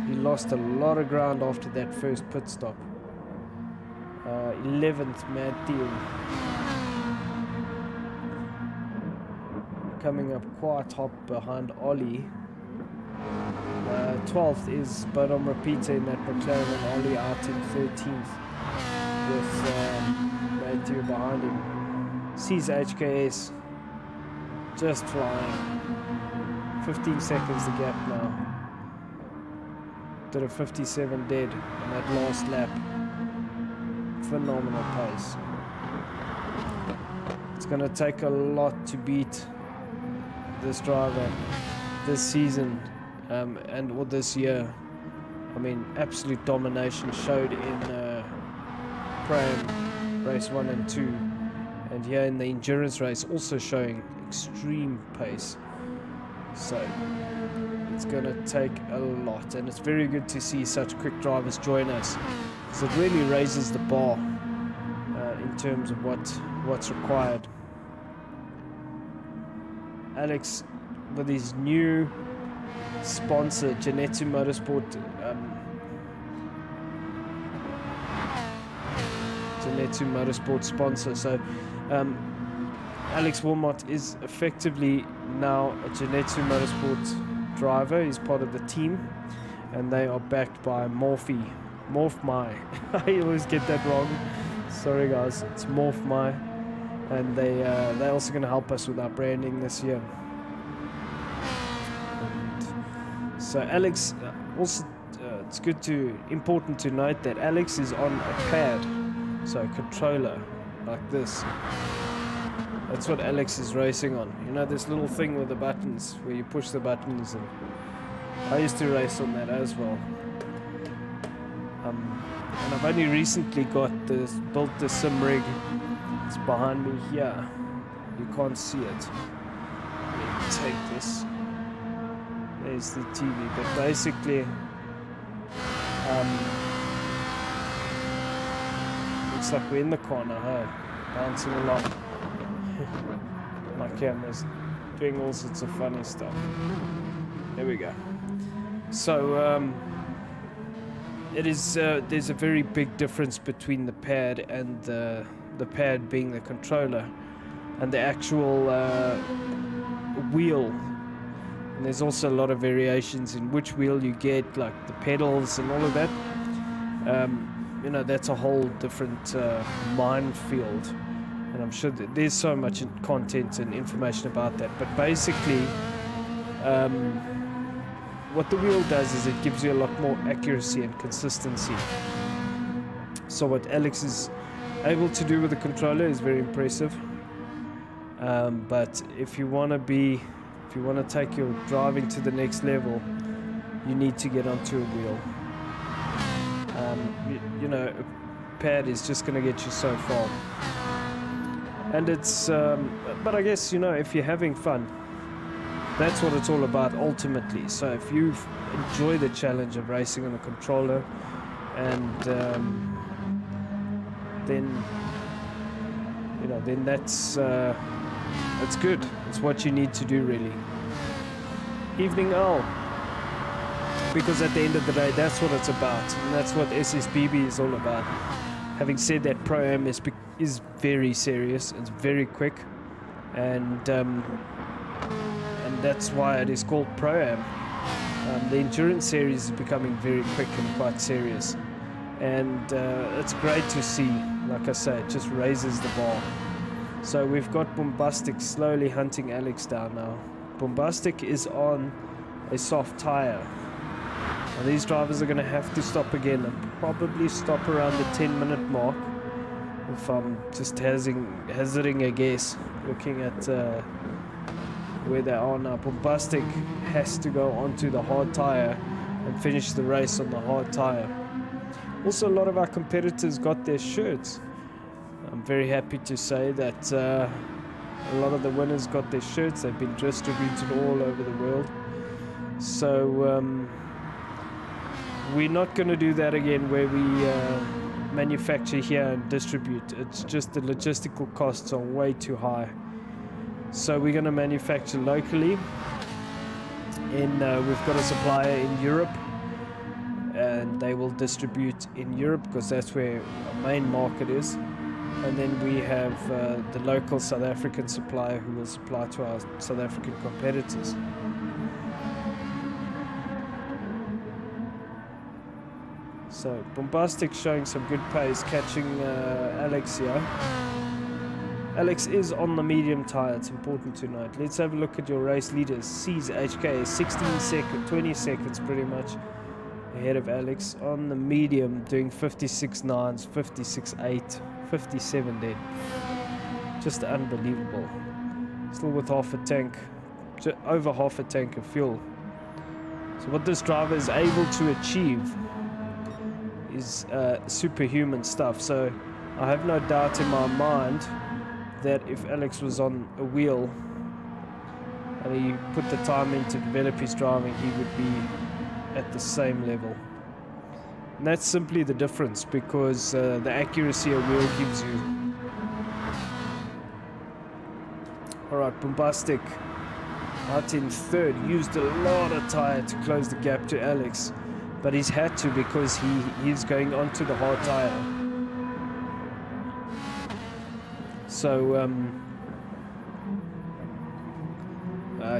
He lost a lot of ground after that first pit stop. 11th, Matthew. Coming up quite hot behind Ollie. 12th is Bodom Repeater in that McLaren, and Ollie out in 13th with Matthew behind him. Sees HKS just flying. 15 seconds the gap now. Did a 57 dead on that last lap. Phenomenal pace. It's going to take a lot to beat this driver this season. Or this year. I mean, absolute domination showed in Pro-Am race 1 and 2, and here in the endurance race also showing extreme pace. So it's going to take a lot, and it's very good to see such quick drivers join us, because it really raises the bar in terms of what's required. Alex, with his new sponsor, Genetsu Motorsport, sponsor. So Alex Wilmot is effectively now a Genetsu Motorsport driver. He's part of the team, and they are backed by Morphmy. I always get that wrong. Sorry guys, it's Morph My, and they're also going to help us with our branding this year. And so Alex, also it's important to note that Alex is on a pad, so a controller like this. That's what Alex is racing on. You know, this little thing with the buttons where you push the buttons, and I used to race on that as well. And I've only recently built the sim rig. It's behind me here. You can't see it. Let me take this. There's the TV. But basically, looks like we're in the corner, huh? Bouncing a lot. My camera's doing all sorts of funny stuff. There we go. So, it is. There's a very big difference between the pad and the pad being the controller, and the actual wheel. And there's also a lot of variations in which wheel you get, like the pedals and all of that. You know, that's a whole different minefield, and I'm sure that there's so much content and information about that. But basically, what the wheel does is it gives you a lot more accuracy and consistency. So what Alex is able to do with the controller is very impressive. But if you want to take your driving to the next level, you need to get onto a wheel. You know, a pad is just going to get you so far. And it's, but I guess, you know, if you're having fun, that's what it's all about ultimately. So if you enjoy the challenge of racing on a controller, and then, you know, then that's good. It's what you need to do, really. Evening Owl. Because at the end of the day, that's what it's about, and that's what SSBB is all about. Having said that, Pro-Am is very serious. It's very quick, and that's why it is called Pro-Am. The endurance series is becoming very quick and quite serious, and it's great to see. Like I say, it just raises the bar. So we've got Bombastic slowly hunting Alex down now. Bombastic is on a soft tire. Now these drivers are going to have to stop again and probably stop around the 10-minute mark. If I'm just hazarding a guess, looking at where they are now. Bombastic has to go onto the hard tire and finish the race on the hard tire. Also, a lot of our competitors got their shirts. I'm very happy to say that a lot of the winners got their shirts. They've been distributed all over the world. So we're not going to do that again, where we manufacture here and distribute. It's just the logistical costs are way too high. So we're going to manufacture locally. We've got a supplier in Europe, and they will distribute in Europe because that's where our main market is. And then we have the local South African supplier who will supply to our South African competitors. So Bombastic showing some good pace, catching Alex here. Alex is on the medium tire, it's important to note. Let's have a look at your race leaders. C's HK is 16 seconds, 20 seconds pretty much ahead of Alex. On the medium, doing 56.9s, 56.8, 57 dead. Just unbelievable. Still with half a tank, over half a tank of fuel. So what this driver is able to achieve is superhuman stuff. So I have no doubt in my mind that if Alex was on a wheel and he put the time in to develop his driving, he would be at the same level. And that's simply the difference, because the accuracy a wheel gives you. Alright, Bombastic out in third, used a lot of tire to close the gap to Alex, but he's had to because he's going onto the hard tire. So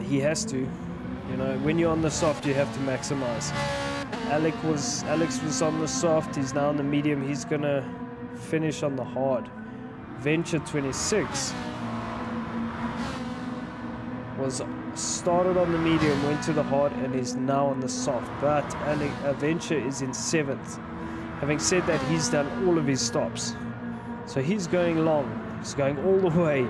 he has to, you know, when you're on the soft you have to maximize. Alex was on the soft, he's now on the medium. He's gonna finish on the hard. Venture 26 was started on the medium, went to the hard, and is now on the soft. But Venture is in 7th. Having said that, he's done all of his stops. So he's going long. He's going all the way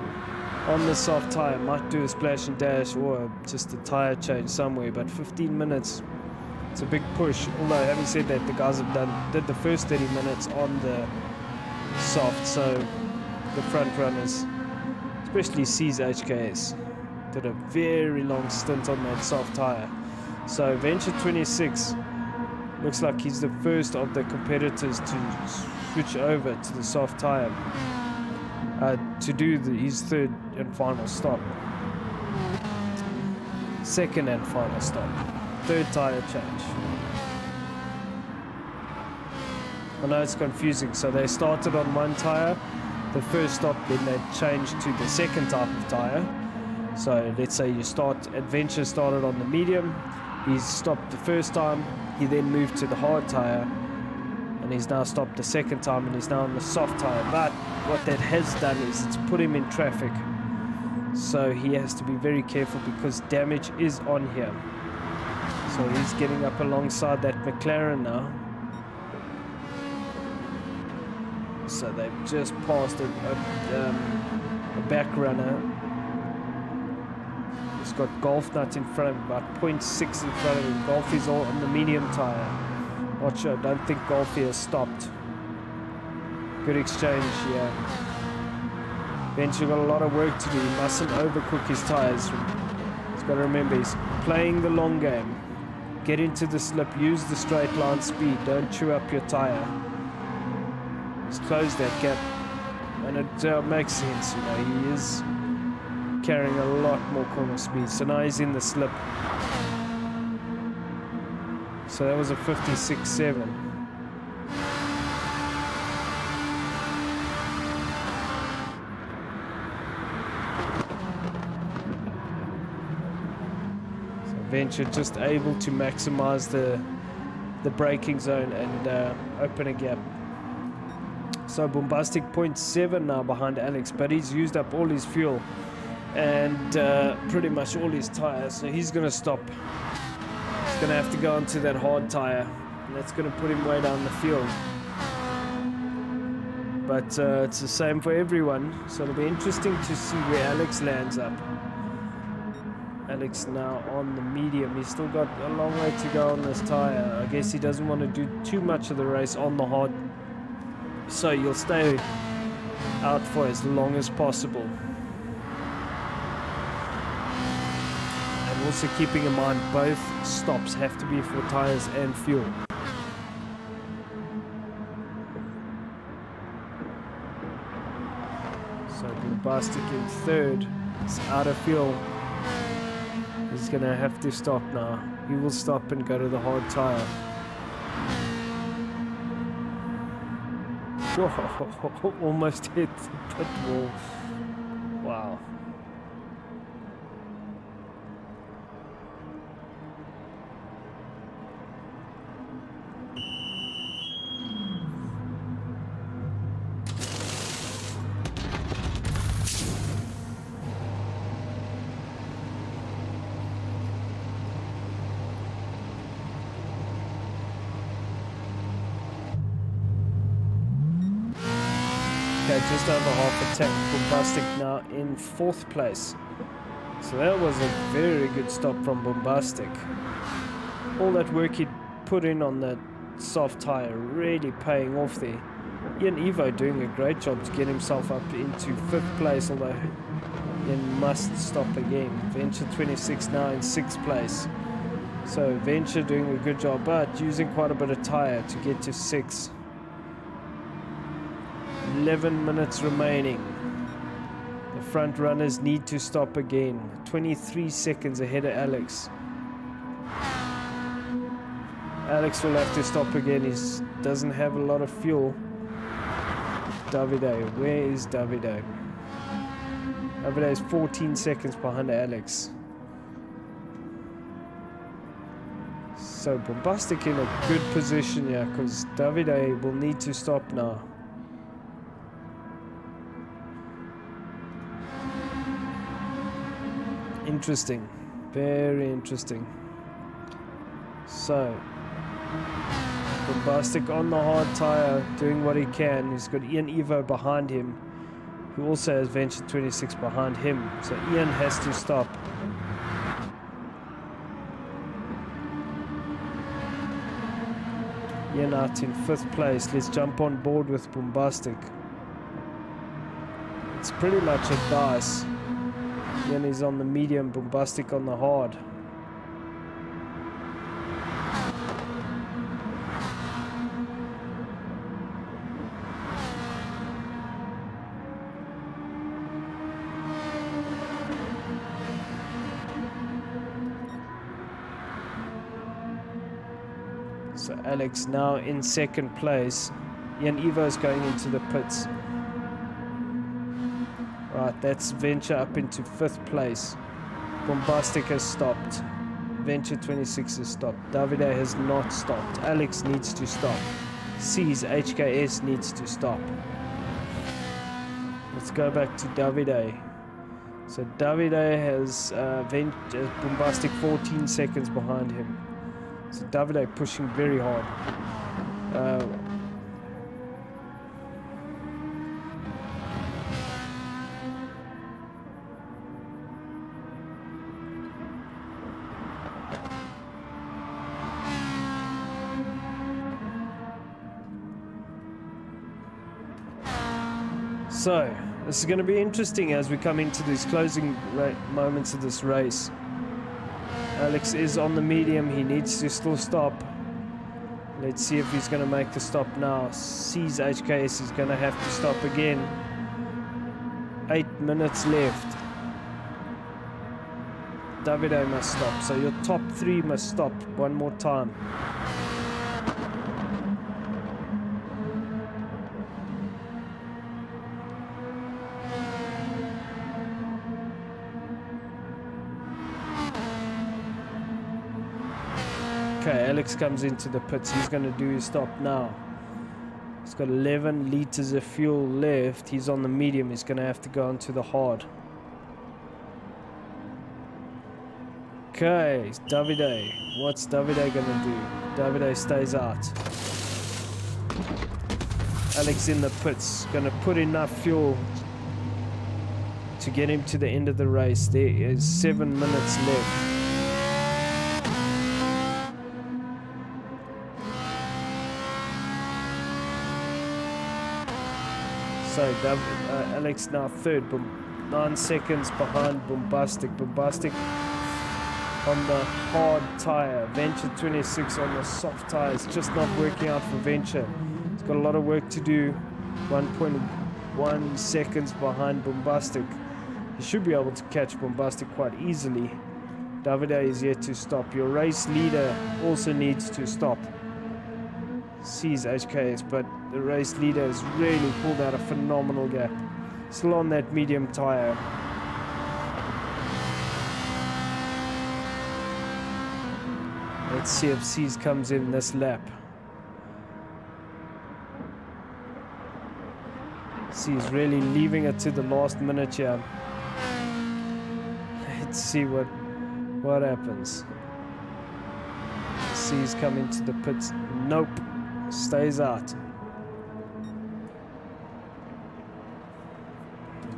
on the soft tire. Might do a splash and dash or just a tire change somewhere. But 15 minutes, it's a big push. Although having said that, the guys have did the first 30 minutes on the soft. So the front runners, especially C's HKS, did a very long stint on that soft tire. So Venture 26 looks like he's the first of the competitors to switch over to the soft tire to do his third and final stop. Second and final stop. Third tire change. I know it's confusing. So they started on one tire, the first stop, then they changed to the second type of tire. So let's say Adventure started on the medium, he's stopped the first time, he then moved to the hard tire, and he's now stopped the second time, and he's now on the soft tire. But what that has done is it's put him in traffic, so he has to be very careful because damage is on here. So he's getting up alongside that McLaren now. So they've just passed a back runner. He's got Golf Nut in front of him, about 0.6 in front of him. Golf is all on the medium tire. Not sure, don't think Golf here has stopped. Good exchange here. Venture got a lot of work to do. He mustn't overcook his tires. He's got to remember, he's playing the long game. Get into the slip, use the straight line speed, don't chew up your tire. Just close that gap. And it makes sense, you know, he is carrying a lot more corner speed. So now he's in the slip. So that was a 56.7. So Venture just able to maximize the braking zone and open a gap. So Bombastic 0.7 now behind Alex, but he's used up all his fuel and pretty much all his tires, so he's going to stop. He's going to have to go onto that hard tire, and that's going to put him way down the field. But it's the same for everyone, so it'll be interesting to see where Alex lands up. Alex now on the medium. He's still got a long way to go on this tire. I guess he doesn't want to do too much of the race on the hard, so you'll stay out for as long as possible. And also keeping in mind both stops have to be for tires and fuel. So Bombastic in third. It's out of fuel. He's going to have to stop now. He will stop and go to the hard tire. Whoa, almost hit the pit wall. Wow. Just over half a tank. Bombastic now in 4th place. So that was a very good stop from Bombastic. All that work he'd put in on that soft tire really paying off there. Ian Evo doing a great job to get himself up into 5th place, although he must stop again. Venture 26 now in 6th place. So Venture doing a good job, but using quite a bit of tire to get to 6th. 11 minutes remaining. The front runners need to stop again. 23 seconds ahead of Alex. Alex will have to stop again. He doesn't have a lot of fuel. Davide, where is Davide? Davide is 14 seconds behind Alex. So Bombastic in a good position here because Davide will need to stop now. Interesting. Very interesting. So, Bombastic on the hard tyre, doing what he can. He's got Ian Evo behind him, who also has Venture 26 behind him. So Ian has to stop. Ian out in 5th place. Let's jump on board with Bombastic. It's pretty much a dice. Ian is on the medium, Bombastic on the hard. So Alex now in 2nd place. Ian Evo is going into the pits. Right, that's Venture up into 5th place. Bombastic has stopped. Venture 26 has stopped. Davide has not stopped. Alex needs to stop. C's HKS needs to stop. Let's go back to Davide. So Davide has Bombastic 14 seconds behind him. So Davide pushing very hard. So this is going to be interesting as we come into these closing moments of this race. Alex is on the medium. He needs to still stop. Let's see if he's going to make the stop now. C's HKS is going to have to stop again. 8 minutes left. Davide must stop. So your top 3 must stop one more time. Okay, Alex comes into the pits. He's going to do his stop now. He's got 11 liters of fuel left. He's on the medium. He's going to have to go onto the hard. Okay, Davide. What's Davide going to do? Davide stays out. Alex in the pits. Going to put enough fuel to get him to the end of the race. There is 7 minutes left. So Alex now 3rd, 9 seconds behind Bombastic. Bombastic on the hard tyre. Venture 26 on the soft tyre. It's just not working out for Venture. He's got a lot of work to do. 1.1 seconds behind Bombastic. He should be able to catch Bombastic quite easily. Davide is yet to stop. Your race leader also needs to stop. Sees HKS, but the race leader has really pulled out a phenomenal gap. Still on that medium tyre. Let's see if C's comes in this lap. C's really leaving it to the last minute here. Let's see what happens. C's come into the pits. Nope. Stays out.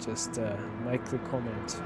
Just make the comment.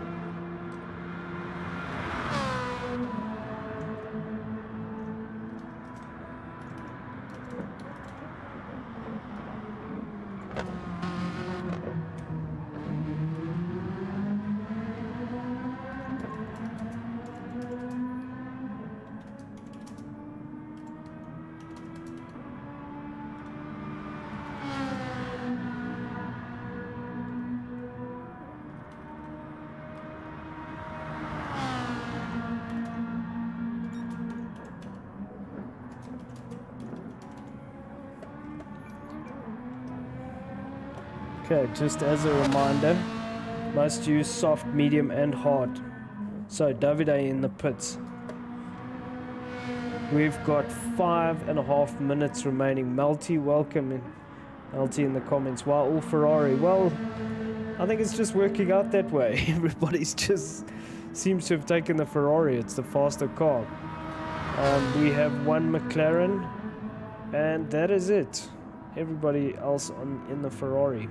Okay, just as a reminder, must use soft, medium and hard. So Davide in the pits. We've got 5.5 minutes remaining. Melty, welcome in. Melty in the comments. Wow, all Ferrari. Well, I think it's just working out that way. Everybody's just seems to have taken the Ferrari. It's the faster car. We have one McLaren, and that is it. Everybody else in the Ferrari.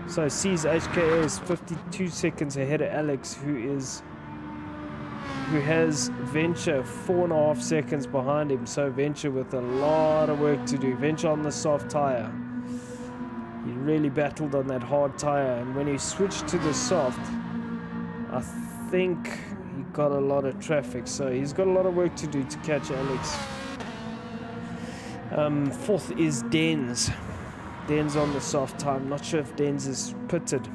So C's HKA is 52 seconds ahead of Alex, who has Venture 4.5 seconds behind him. So Venture with a lot of work to do. Venture on the soft tire. He really battled on that hard tire, and when he switched to the soft, I think he got a lot of traffic. So he's got a lot of work to do to catch Alex. Fourth is Denz. Denz on the soft tire. I'm not sure if Denz is pitted.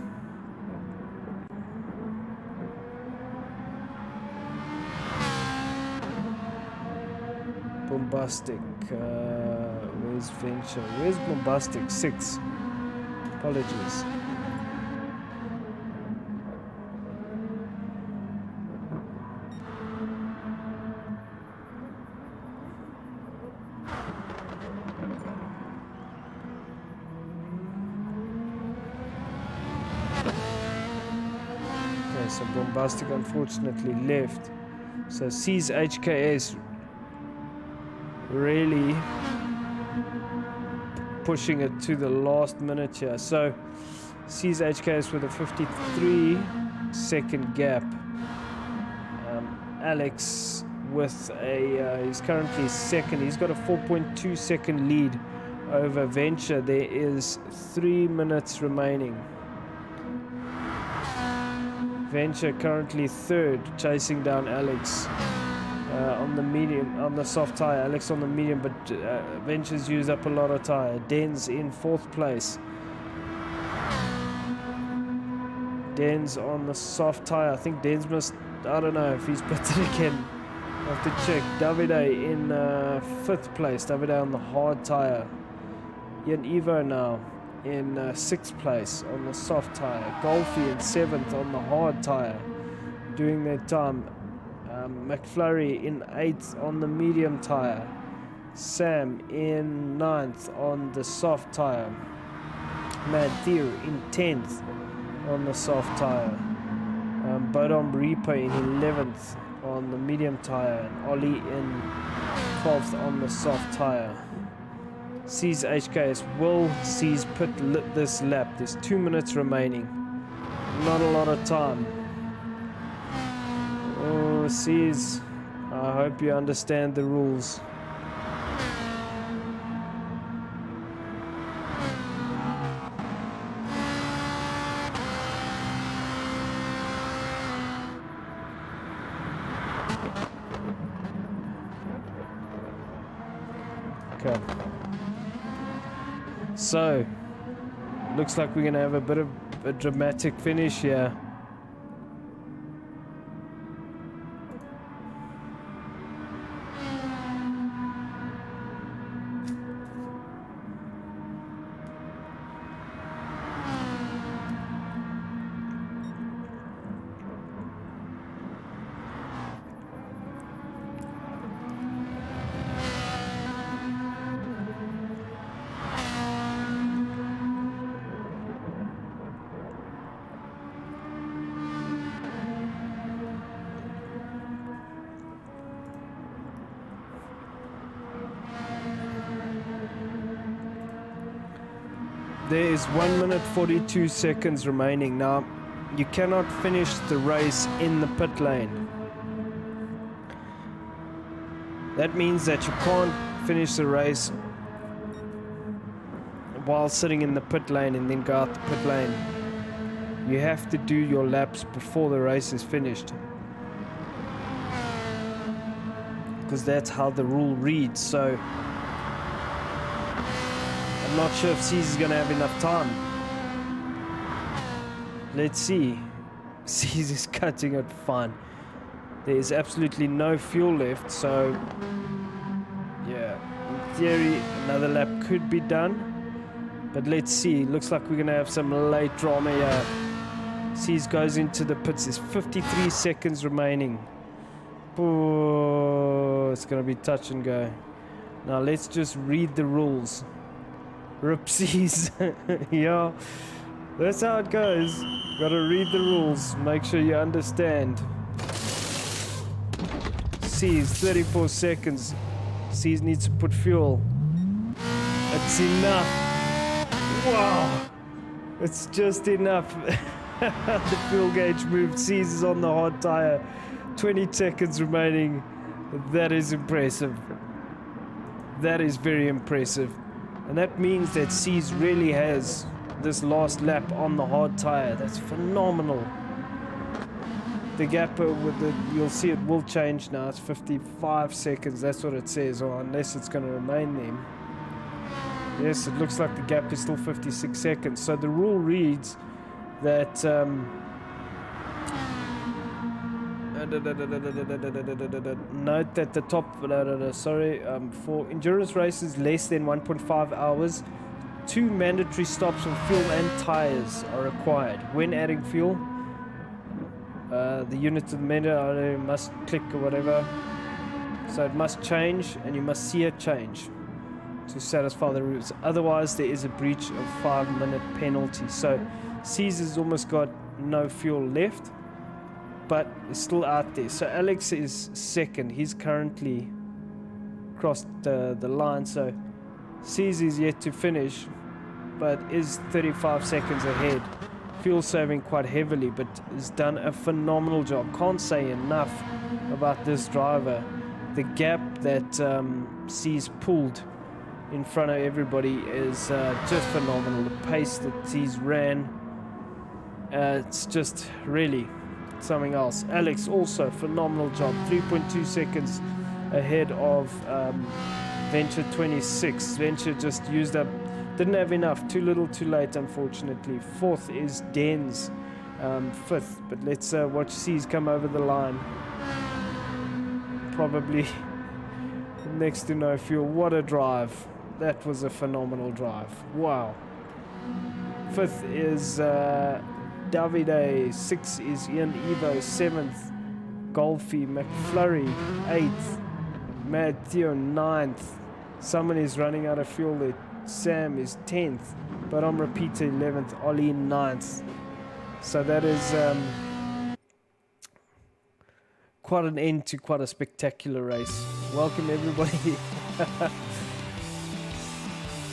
Bombastic. Where's Venture? Where's Bombastic? 6. Apologies. Okay, so Bombastic unfortunately left. So C's HKS really pushing it to the last minute here. So C's HKS with a 53 second gap. Alex with he's currently second. He's got a 4.2 second lead over Venture. There is 3 minutes remaining. Venture currently third, chasing down Alex on the medium, on the soft tire. Alex on the medium, but Venture's used up a lot of tire. Denz in 4th place. Denz on the soft tire. I think Denz must, I don't know if he's pitted again. I have to check. Davide in 5th place. Davide on the hard tire. Ian Evo now in 6th place on the soft tire. Golfy in 7th on the hard tire, doing their time. McFlurry in 8th on the medium tire. Sam in 9th on the soft tire. Mad Theo in 10th on the soft tire. Bodom Reaper in 11th on the medium tire. And Ollie in 12th on the soft tire. C's HKS will C's pit this lap. There's 2 minutes remaining. Not a lot of time. Oh, C's, I hope you understand the rules. Okay. So, looks like we're going to have a bit of a dramatic finish here. There is 1 minute 42 seconds remaining. Now, you cannot finish the race in the pit lane. That means that you can't finish the race while sitting in the pit lane and then go out the pit lane. You have to do your laps before the race is finished, because that's how the rule reads. So I'm not sure if C's is going to have enough time. Let's see. C's is cutting it fine. There is absolutely no fuel left, so yeah, in theory another lap could be done, but let's see. Looks like we're going to have some late drama here. C's goes into the pits. There's 53 seconds remaining. Oh, it's going to be touch and go. Now let's just read the rules. Ripsies. Yeah, That's how it goes. Gotta read the rules. Make sure you understand. Seas, 34 seconds. Seas needs to put fuel. It's enough. Wow. It's just enough. The fuel gauge moved. Seas is on the hard tire. 20 seconds remaining. That is impressive. That is very impressive. And that means that Seas really has this last lap on the hard tire. That's phenomenal. The gap with the, you'll see it will change now. It's 55 seconds. That's what it says, or unless it's going to remain there. Yes, it looks like the gap is still 56 seconds. So the rule reads that note that the top for endurance races less than 1.5 hours, 2 mandatory stops of fuel and tires are required when adding fuel. The unit of the meter must click or whatever, so it must change, and you must see it change to satisfy the rules. Otherwise, there is a breach of 5-minute penalty. So Seas has almost got no fuel left, but is still out there. So Alex is second. He's currently crossed the line. So Seas is yet to finish, but is 35 seconds ahead. Fuel saving quite heavily, but has done a phenomenal job. Can't say enough about this driver. The gap that Seas pulled in front of everybody is just phenomenal. The pace that Seas ran, it's just really something else. Alex also phenomenal job. 3.2 seconds ahead of Venture 26. Venture just used up, didn't have enough, too little too late unfortunately. Fourth is Den's, fifth, but let's watch Seas come over the line. Probably next to no fuel. What a drive. That was a phenomenal drive. Wow. Fifth is Davide. Sixth is Ian Evo. Seventh, Golfy McFlurry. Eighth, Mad Theo. Ninth, someone is running out of fuel there. Sam is 10th, but I'm repeating 11th. Ollie 9th. So that is quite an end to quite a spectacular race. Welcome everybody.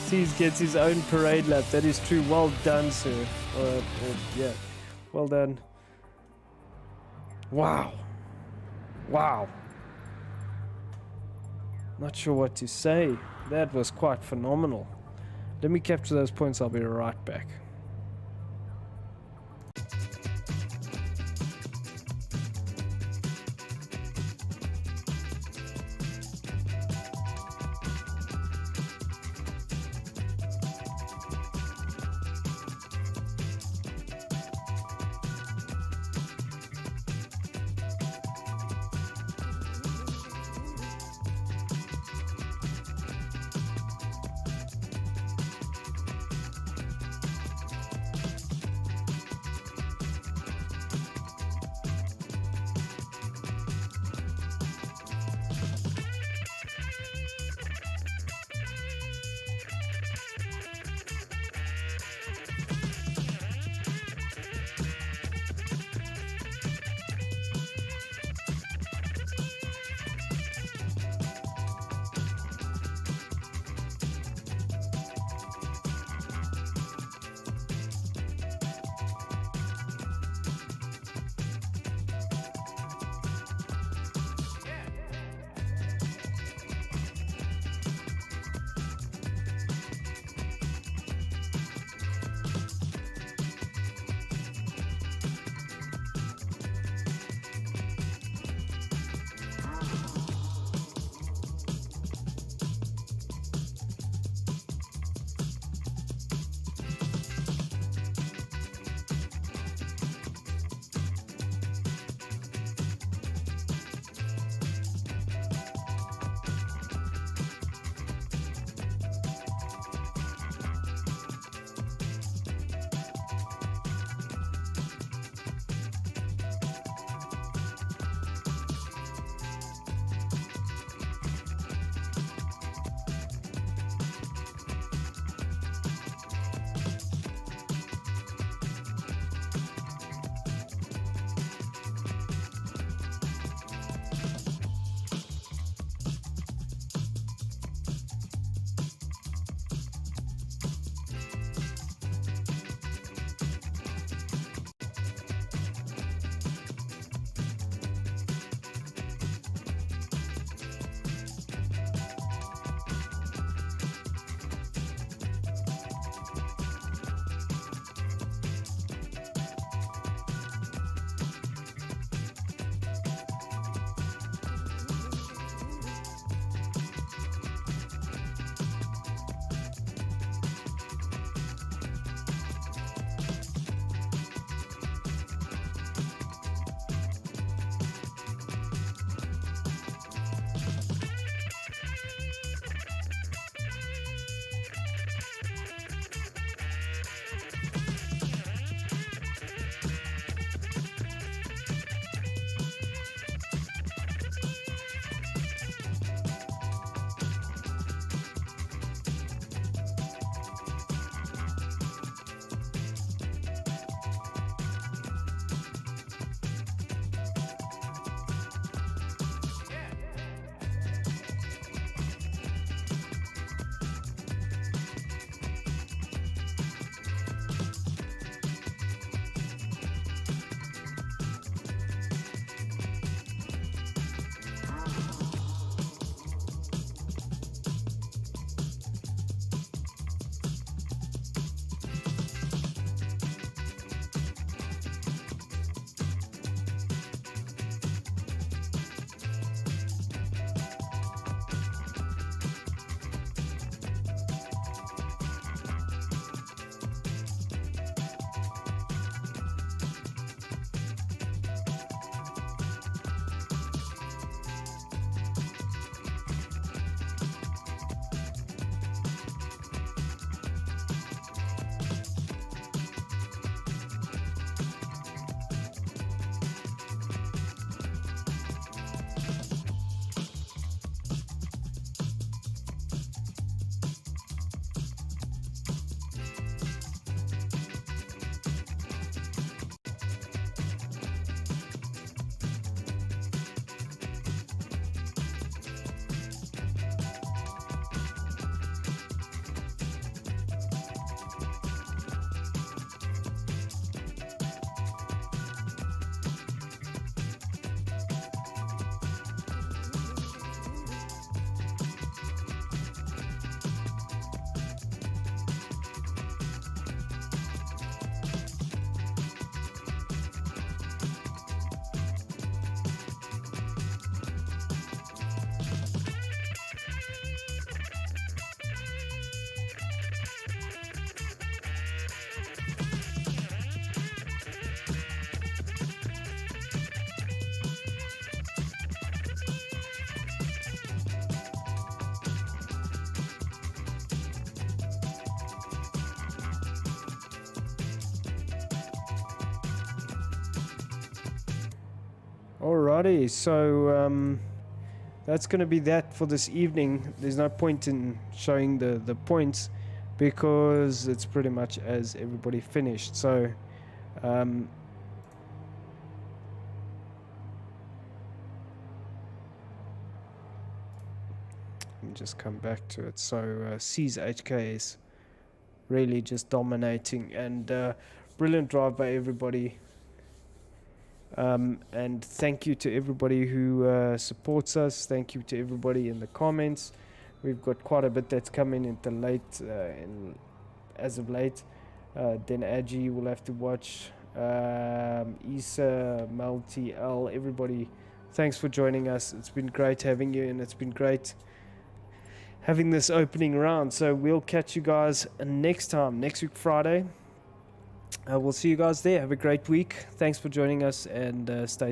Seas gets his own parade lap. That is true. Well done, sir. Yeah, well done. Wow. Wow. Not sure what to say. That was quite phenomenal. Let me capture those points. I'll be right back. Alrighty, so that's going to be that for this evening. There's no point in showing the points because it's pretty much as everybody finished. So let me just come back to it. So C's HK is really just dominating, and brilliant drive by everybody. And thank you to everybody who supports us. Thank you to everybody in the comments. We've got quite a bit that's coming into late, as of late. Then Agi will have to watch. Isa, Malti, L, everybody, thanks for joining us. It's been great having you, and it's been great having this opening round. So we'll catch you guys next week Friday. We'll see you guys there. Have a great week. Thanks for joining us, and stay